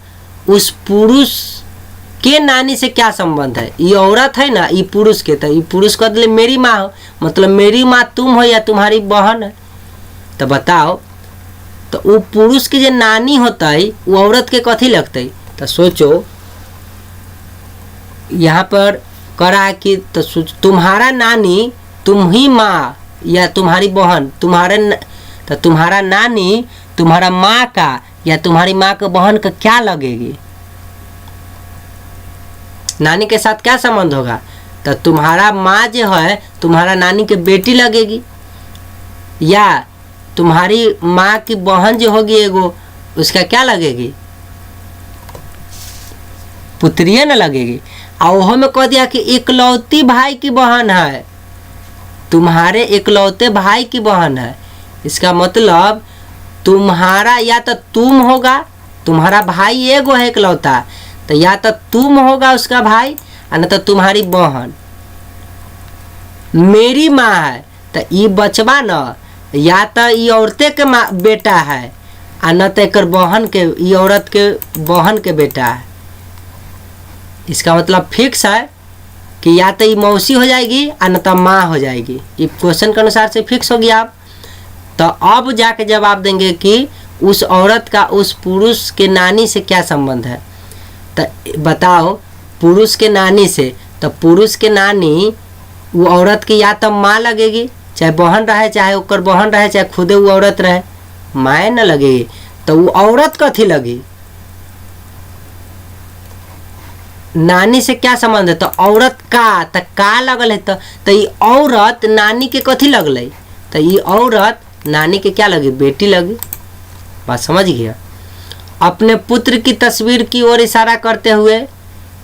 उस पुरुष के नानी से क्या संबंध है? ये औरत है ना, ये पुरुष के, तो ये पुरुष कह दिले मेरी माँ हो, मतलब मेरी माँ तुम हो या तुम्हारी बहन है। तो बताओ, तो वो पुरुष की जो नानी होता है वो औरत के कथी लगता है? तो सोचो, यहाँ पर कह रहा है कि तो तुम्हारा नानी तुम ही माँ या तुम्हारी बहन, तो तुम्हारा नानी तुम्हारा माँ का या तुम्हारी माँ के बहन का क्या लगेगी? नानी के साथ क्या संबंध होगा? तो तुम्हारा माँ जो है तुम्हारा नानी के बेटी लगेगी, या तुम्हारी माँ की बहन जो होगी एगो, उसका क्या लगेगी? पुत्रिया न लगेगी। और वह में कह दिया कि इकलौती भाई की बहन है, तुम्हारे इकलौते भाई की बहन है। इसका मतलब तुम्हारा या तो तुम होगा, तुम्हारा भाई एगो है इकलौता, तो या तो तुम होगा उसका भाई और न तो तुम्हारी बहन। मेरी माँ है तो ये बचवा न, या तो ये औरते के माँ बेटा है और न तो एक बहन के, ये औरत के बहन के बेटा है। इसका मतलब फिक्स है कि या तो ये मौसी हो जाएगी और न तो माँ हो जाएगी। ये क्वेश्चन के अनुसार से फिक्स हो गया। आप तो अब जाके जवाब देंगे कि उस औरत का उस पुरुष के नानी से क्या संबंध है। तो बताओ, पुरुष के नानी से, तो पुरुष के नानी वो औरत की या तो माँ लगेगी, चाहे बहन रहे, चाहे ओकर बहन रहे, चाहे खुदे वो औरत रहे, माँ न लगेगी। तो वो औरत कथी लगी? नानी से क्या संबंध है? तो औरत का, तो का लगल है, तो ये औरत नानी के कथी लगल? तो ये औरत नानी के क्या लगी? बेटी लगी। बात समझ गया? अपने पुत्र की तस्वीर की ओर इशारा करते हुए,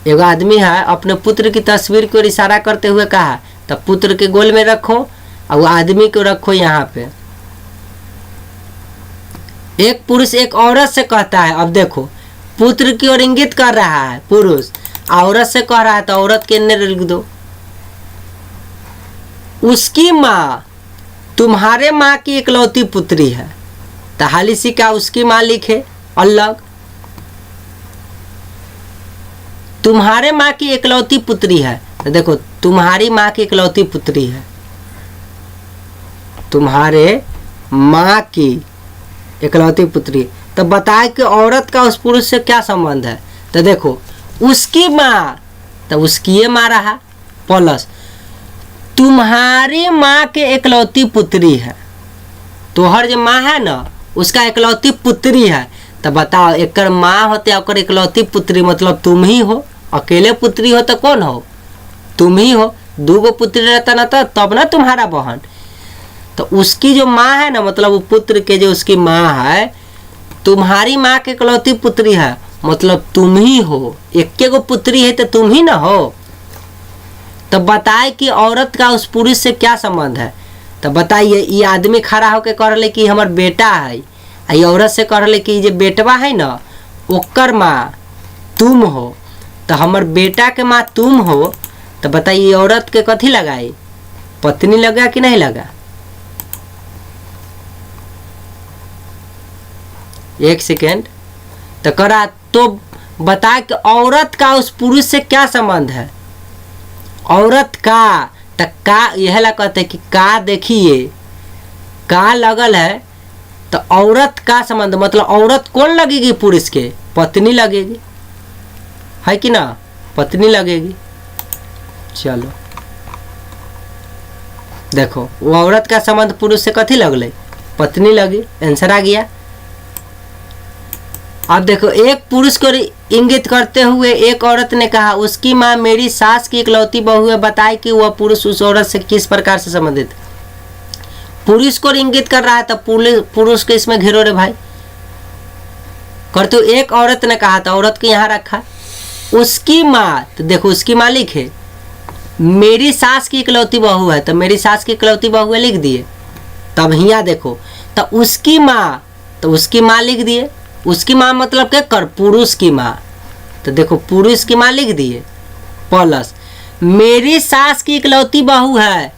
एगो आदमी है अपने पुत्र की तस्वीर की ओर इशारा करते हुए कहा, तो पुत्र के गोल में रखो और वो आदमी को रखो यहाँ पे। एक पुरुष एक औरत से कहता है, अब देखो पुत्र की ओर इंगित कर रहा है पुरुष, औरत से कह रहा है तो औरत के अंदर लिख दो। उसकी माँ तुम्हारे माँ की इकलौती पुत्री है, तो हाली सी का उसकी माँ लिखे अलग। तुम्हारे माँ की इकलौती पुत्री है, तो देखो तुम्हारी माँ की इकलौती पुत्री है, तुम्हारे माँ की इकलौती पुत्री। तो बताए कि औरत का उस पुरुष से क्या संबंध है? तो देखो उसकी माँ, तो उसकी ये माँ रहा, प्लस तुम्हारी माँ के इकलौती पुत्री है, तोहर जो माँ है ना उसका इकलौती पुत्री है। तो बताओ, एक माँ होते और इकलौती पुत्री, मतलब तुम ही हो। अकेले पुत्री हो तो कौन हो? तुम ही हो। दूगो पुत्री रहता ना तो तब ना तुम्हारा बहन। तो उसकी जो माँ है ना, मतलब वो पुत्र के जो उसकी माँ है, तुम्हारी माँ के इकलौती पुत्री है, मतलब तुम ही हो। एक गो पुत्री है तो तुम ही ना हो। तो बताए कि औरत का उस पुरुष से क्या संबंध है? तो बताइए, ये आदमी खड़ा होकर कह रहे कि हमार बेटा है, ये औरत से कह रहे कि जे बेटवा है ना ओकर माँ तुम हो, तो हमार बेटा के माँ तुम हो। तो बताइए औरत के कथी लगाई? पत्नी लगा कि नहीं लगा? एक सेकेंड। तो करा तो बता कि औरत का उस पुरुष से क्या संबंध है। औरत का तो का यह ला कहते कि का देखिए का लगल है तो औरत का संबंध मतलब औरत कौन लगेगी पुरुष के, पत्नी लगेगी है कि ना, पत्नी लगेगी। चलो देखो वो औरत का संबंध पुरुष से कथी लगल, पत्नी लगी, आंसर आ गया। अब देखो एक पुरुष को इंगित करते हुए एक औरत ने कहा उसकी माँ मेरी सास की इकलौती बहू है, बताए कि वह पुरुष उस औरत से किस प्रकार से संबंधित। पुरुष को इंगित कर रहा है तो पुरुष के इसमें घेरो रे भाई। करते एक औरत ने कहा था, औरत को यहाँ रखा, उसकी माँ, तो देखो उसकी माँ लिखे मेरी सास की इकलौती बहू है, तो मेरी सास की इकलौती बहू है लिख दिए। तब यहाँ देखो तो उसकी माँ, तो उसकी माँ लिख दिए। उसकी माँ मतलब क्या कर, पुरुष की माँ, तो देखो पुरुष की माँ लिख दिए प्लस मेरी सास की इकलौती बहू है।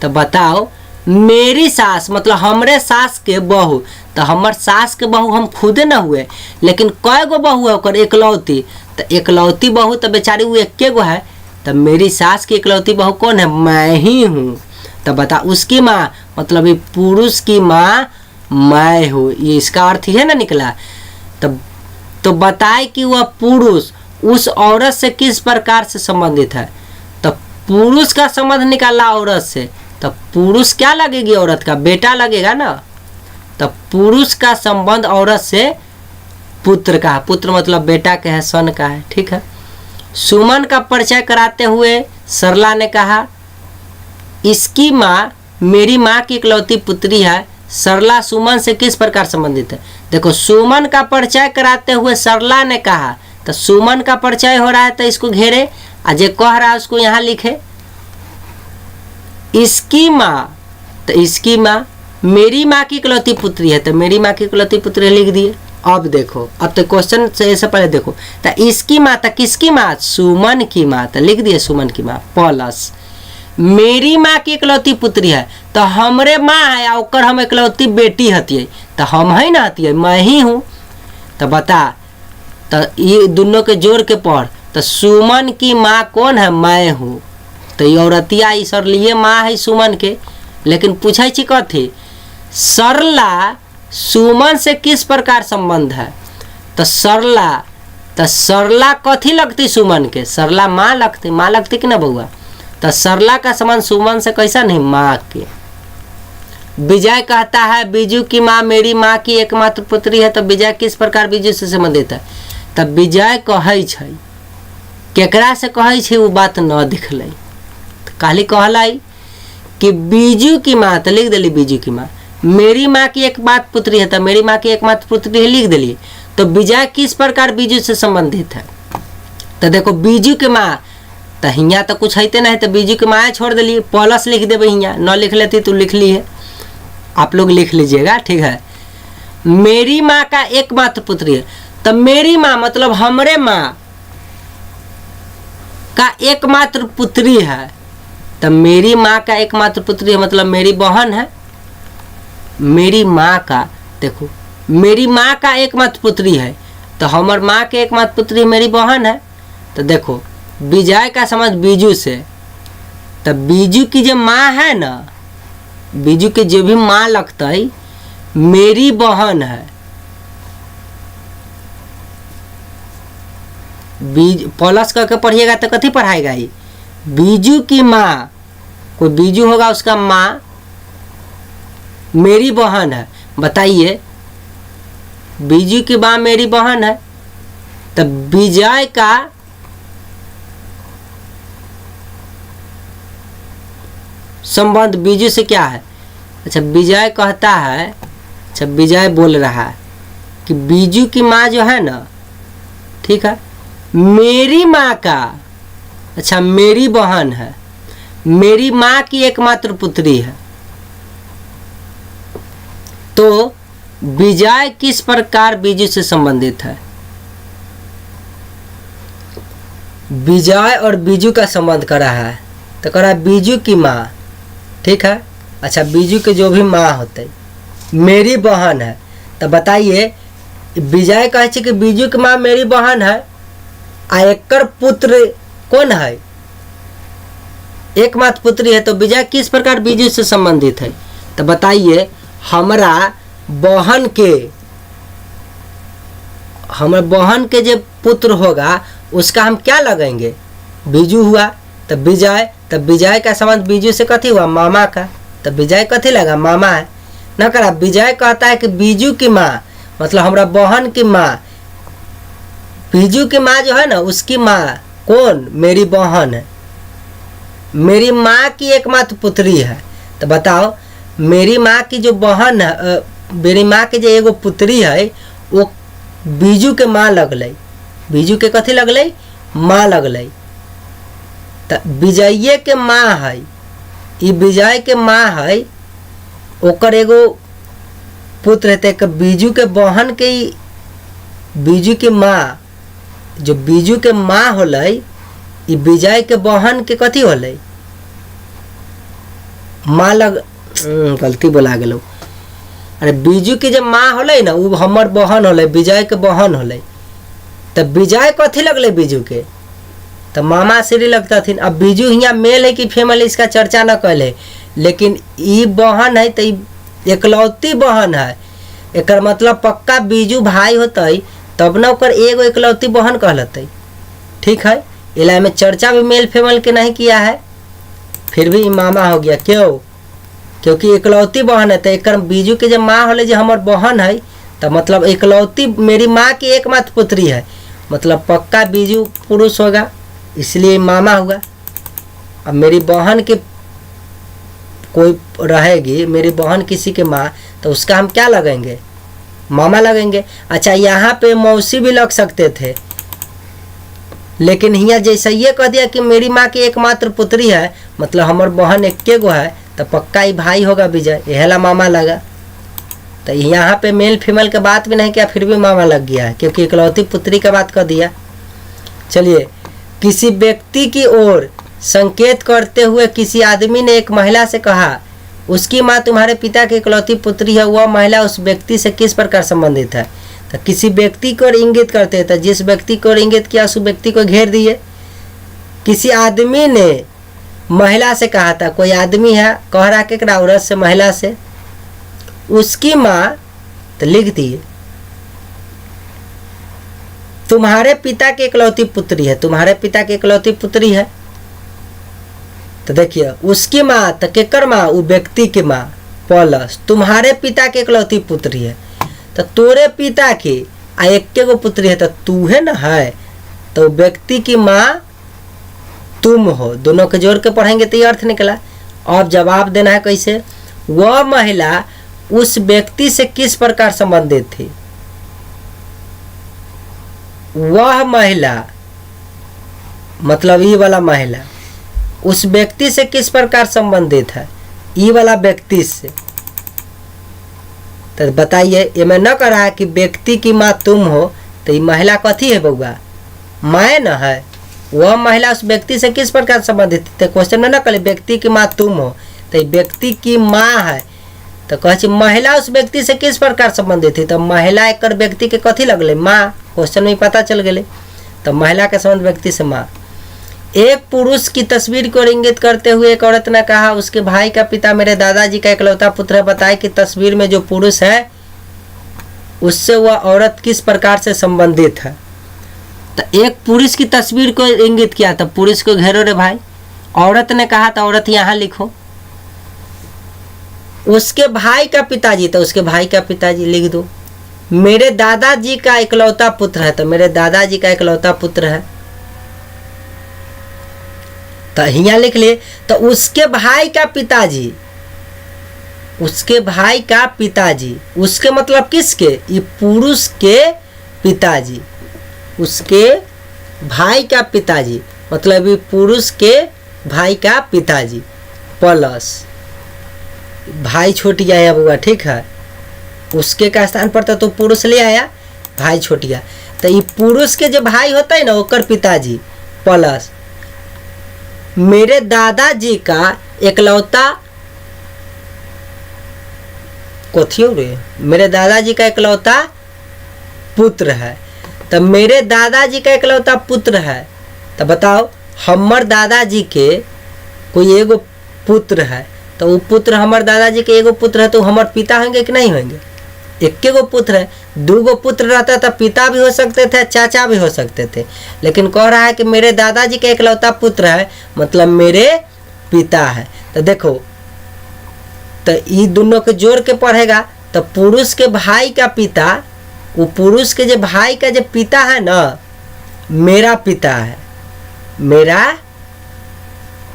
तो बताओ मेरी सास मतलब हमरे सास के बहू, तो हमर सास के बहू हम खुदे न हुए, लेकिन कय गो बहू है ओकर, इकलौती। तो इकलौती बहू तो बेचारी वो एक गो है, तो मेरी सास की इकलौती बहू कौन है, मैं ही हूँ। तो बता उसकी माँ मतलब ये पुरुष की माँ मैं हूँ, ये इसका अर्थ ही है ना निकला। तो बताए कि वह पुरुष उस औरत से किस प्रकार से संबंधित है। तो पुरुष का संबंध निकाला औरत से, तो पुरुष क्या लगेगी, औरत का बेटा लगेगा ना। तो पुरुष का संबंध औरत से पुत्र का है, पुत्र मतलब बेटा के है, सन का है, ठीक है। सुमन का परिचय कराते हुए सरला ने कहा इसकी माँ मेरी माँ की इकलौती पुत्री है। सरला सुमन से किस प्रकार संबंधित है। देखो सुमन का परिचय कराते हुए सरला ने कहा, तो सुमन का परिचय हो रहा है तो इसको घेरे, अजय कह रहा है उसको यहाँ लिखे। इसकी माँ, तो इसकी माँ मेरी माँ की इकलौती पुत्री है, तो मेरी माँ की इकलौती पुत्री लिख दिए। अब देखो अब तो क्वेश्चन से पहले देखो, तो इसकी माँ, तो किसकी माँ, सुमन की माँ, तो लिख दिए सुमन की माँ प्लस मेरी माँ की इकलौती पुत्री है, तो हमरे माँ है और हम इकलौती बेटी हती, तो हम है ना हती, मैं ही हूँ। तो बता, तो ये दोनों के जोड़ के पढ़, तो सुमन की माँ कौन है, मैं हूँ। तो ये औरतिया सर लिए माँ है सुमन के, लेकिन पूछे छी कथी सरला सुमन से किस प्रकार संबंध है। तो सरला कथी लगती सुमन के, सरला माँ लगती कि ना बउआ। तो सरला का संबंध सुमन से कैसा नहीं, माँ के। विजय कहता है बीजू की माँ मेरी माँ की एकमात्र पुत्री है, तो विजय किस प्रकार बीजू से संबंधित है। तब विजय कहे छै, केकरा से कहे छै वो बात न दिखल, खाली कहलाई कि बीजू की माँ, तो लिख दिली बीजू की माँ मेरी माँ की एक बात पुत्री है, तो मेरी माँ की एकमात्र पुत्री है लिख दिली। तो विजय किस प्रकार बीजू से संबंधित है। तो देखो बीजू के माँ, तो हियाँ तो कुछ है नहीं, तो बीजू के माँ छोड़ दिलिए, प्लस लिख देवे, हियाँ न लिख लेती तो लिख ली है, आप लोग लिख लीजिएगा, ठीक है। मेरी माँ का एकमात्र पुत्री है, तो मेरी माँ मतलब हमरे माँ का एकमात्र पुत्री है, तो मेरी माँ का एकमात्र पुत्री है मतलब मेरी बहन है। मेरी माँ का, देखो मेरी माँ का एकमात्र पुत्री है, तो हमार माँ के एकमात्र पुत्री मेरी बहन है। तो देखो विजय का समझ बीजू से, तो बीजू की जो माँ है ना, बीजू के जो भी माँ लगता है मेरी बहन है। बीज प्लस करके पढ़िएगा तो कथी पढ़ाएगा ही, बीजू की माँ, कोई बीजू होगा उसका माँ मेरी बहन है। बताइए बीजू की माँ मेरी बहन है, तो विजय का संबंध बीजू से क्या है। अच्छा विजय कहता है, अच्छा विजय बोल रहा है कि बीजू की माँ जो है ना, ठीक है, मेरी माँ का, अच्छा मेरी बहन है, मेरी माँ की एकमात्र पुत्री है। तो विजय किस प्रकार बीजू से संबंधित है। विजय और बीजू का संबंध करा है, तो करा बीजू की माँ, ठीक है। अच्छा बीजू के जो भी माँ होते मेरी बहन है, तो बताइए विजय कहे छे कि बीजू की माँ मेरी बहन है आ एकर पुत्र कौन है, एकमात्र पुत्री है। तो विजय किस प्रकार बीजू से संबंधित है? तो बताइए, हमारा बहन के जो पुत्र होगा उसका हम क्या लगाएंगे? बीजू हुआ। तो विजय का संबंध बीजू से कथी हुआ? मामा का। तो विजय कथी लगा? मामा है ना करा। विजय कहता है कि बीजू की माँ मतलब हमारा बहन की माँ, बीजू की माँ जो है ना उसकी माँ कौन? मेरी बहन है, मेरी माँ की एकमात्र पुत्री है। तो बताओ, मेरी माँ की जो बहन है, मेरी माँ की जो एगो पुत्री है वो बीजू के माँ लगल, बीजू के कथी लगल? माँ लगल। तो विजय के माँ है, ये विजय के माँ है, ओकर एगो पुत्र है। तो बीजू के बहन के बीजू की माँ, जो बीजू के माँ होलै, ये विजय के बहन के कथी होलै? माँ लग गलती बोला गेलो। अरे बीजू की जब माँ होलै ना वो हमर बहन होलै, विजय के बहन होलै। तो विजय कथी लगले बीजू के? तो मामा श्री लगता थी। अब बीजू हियाँ मेल है कि फीमेल इसका चर्चा न कैले, लेकिन ये बहन है तो एकलौती बहन है। एक मतलब पक्का बीजू भाई होते तब न ओकर एगो एकलौती बहन कहलते। ठीक है, इला में चर्चा भी मेल फीमेल के नहीं किया है, फिर भी मामा हो गया। क्यों? क्योंकि एकलौती बहन है। तो एक बीजू के जब माँ होले जो हमार बहन है, तो मतलब एकलौती मेरी माँ की एकमात्र पुत्री है, मतलब पक्का बीजू पुरुष होगा, इसलिए मामा हुआ। अब मेरी बहन की कोई रहेगी, मेरी बहन किसी के माँ, तो उसका हम क्या लगेंगे? मामा लगेंगे। अच्छा, यहाँ पे मौसी भी लग सकते थे, लेकिन यहाँ जैसे ये कह दिया कि मेरी माँ की एकमात्र पुत्री है, मतलब हमार बहन एक्के गो है, तो पक्का ही भाई होगा विजय, यहला मामा लगा। तो यहाँ पे मेल फीमेल के बात भी नहीं किया, फिर भी मामा लग गया है, क्योंकि इकलौती पुत्री का बात कर दिया। चलिए, किसी व्यक्ति की ओर संकेत करते हुए किसी आदमी ने एक महिला से कहा, उसकी माँ तुम्हारे पिता की इकलौती पुत्री है। वह महिला उस व्यक्ति से किस प्रकार संबंधित है? तो किसी व्यक्ति को इंगित करते हैं, तो जिस व्यक्ति को इंगित किया उस व्यक्ति को घेर दिए। किसी आदमी ने महिला से कहा था, कोई आदमी है कह रहा कि औरत से, महिला से, उसकी माँ, तो लिख दिए तुम्हारे पिता की इकलौती पुत्री है, तुम्हारे पिता की इकलौती पुत्री है। तो देखिए, उसकी माँ तो केकर माँ? वो व्यक्ति की माँ प्लस तुम्हारे पिता की इकलौती पुत्री है। तो तोरे पिता की आ एक गो पुत्री है, तो तू है ना है, तो व्यक्ति की माँ तुम हो। दोनों के जोड़ के पढ़ेंगे तो ये अर्थ निकला। अब जवाब देना है कैसे? वह महिला उस व्यक्ति से किस प्रकार संबंधित थी? वह महिला मतलब ये वाला महिला उस व्यक्ति से किस प्रकार संबंधित है? ये वाला व्यक्ति से। तो बताइए, ये मैं न कह रहा कि व्यक्ति की माँ तुम हो, तो ये महिला कथी है बउआ? माँ न है। वह महिला उस व्यक्ति से किस प्रकार संबंधित है? तो क्वेश्चन में न कहे व्यक्ति की माँ तुम हो, तो व्यक्ति की माँ है, तो कहे महिला उस व्यक्ति से किस प्रकार संबंधित थी? तो महिला एक व्यक्ति के कथी लगले? माँ। क्वेश्चन में पता चल गए। तो महिला के संबंध व्यक्ति से माँ। एक पुरुष की तस्वीर को इंगित करते हुए एक औरत ने कहा, उसके भाई का पिता मेरे दादाजी का इकलौता पुत्र है। बताए कि तस्वीर में जो पुरुष है उससे वह औरत किस प्रकार से संबंधित है? तो एक पुरुष की तस्वीर को इंगित किया, तो पुरुष को घेरो रे भाई। औरत ने कहा, तो औरत यहाँ लिखो। उसके भाई का पिताजी, तो उसके भाई का पिताजी लिख दो। मेरे दादाजी का इकलौता पुत्र है, तो मेरे दादाजी का इकलौता पुत्र है, तो यहाँ लिख लिए। तो उसके भाई का पिताजी, उसके भाई का पिताजी, उसके मतलब किसके? ये पुरुष के पिताजी, उसके भाई का पिताजी मतलब ये पुरुष के भाई का पिताजी प्लस भाई छोटिया है बुआ। ठीक है, उसके का स्थान पर तो पुरुष ले आया, भाई छोटिया। तो ये पुरुष के जो भाई होता है ना ओकर पिताजी प्लस मेरे दादाजी का इकलौता कथी हो रे? मेरे दादाजी का इकलौता पुत्र है। तो मेरे दादाजी का इकलौता पुत्र है। तो बताओ हमर दादाजी के कोई एगो पुत्र है, तो वो पुत्र हमर दादाजी के एगो पुत्र है, तो हमर पिता होंगे कि नहीं होंगे? एक गो पुत्र है। दूगो पुत्र रहता था, पिता भी हो सकते थे, चाचा भी हो सकते थे, लेकिन कह रहा है कि मेरे दादाजी का इकलौता पुत्र है, मतलब मेरे पिता है। तो देखो, तो ये दोनों के जोड़ के पढ़ेगा तो पुरुष के भाई का पिता, वो पुरुष के जो भाई का जो पिता है ना, मेरा पिता है, मेरा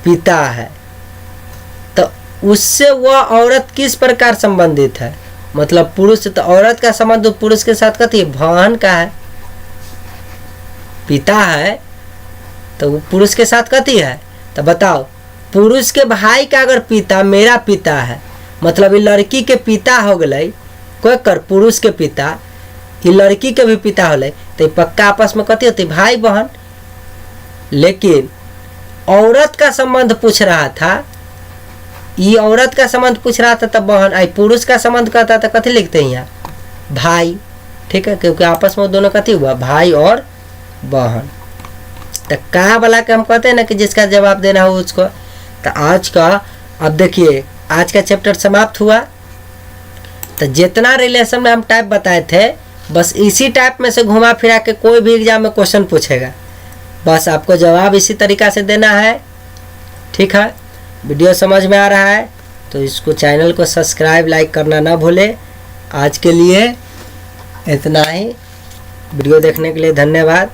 पिता है। तो उससे वह औरत किस प्रकार संबंधित है? मतलब पुरुष, तो औरत का संबंध पुरुष के साथ कथी है? बहन का है। पिता है तो वो पुरुष के साथ कथी है? तो बताओ, पुरुष के भाई का अगर पिता मेरा पिता है, मतलब ये लड़की के पिता हो गए, कोई कर पुरुष के पिता, ये लड़की के भी पिता हो गए, तो पक्का आपस में कथी होती? भाई बहन। लेकिन औरत का संबंध पूछ रहा था, ये औरत का संबंध पूछ रहा था, तब बहन। आई पुरुष का संबंध कहता था, कथी लिखते हैं यहाँ? भाई। ठीक है, क्योंकि आपस में दोनों कथी हुआ? भाई और बहन। तो कहा वाला के हम कहते हैं ना कि जिसका जवाब देना हो उसको। तो आज का, अब देखिए, आज का चैप्टर समाप्त हुआ। तो जितना रिलेशन में हम टाइप बताए थे, बस इसी टाइप में से घुमा फिरा के कोई भी एग्जाम में क्वेश्चन पूछेगा, बस आपको जवाब इसी तरीका से देना है। ठीक है, वीडियो समझ में आ रहा है तो इसको, चैनल को सब्सक्राइब लाइक करना ना भूले। आज के लिए इतना ही। वीडियो देखने के लिए धन्यवाद।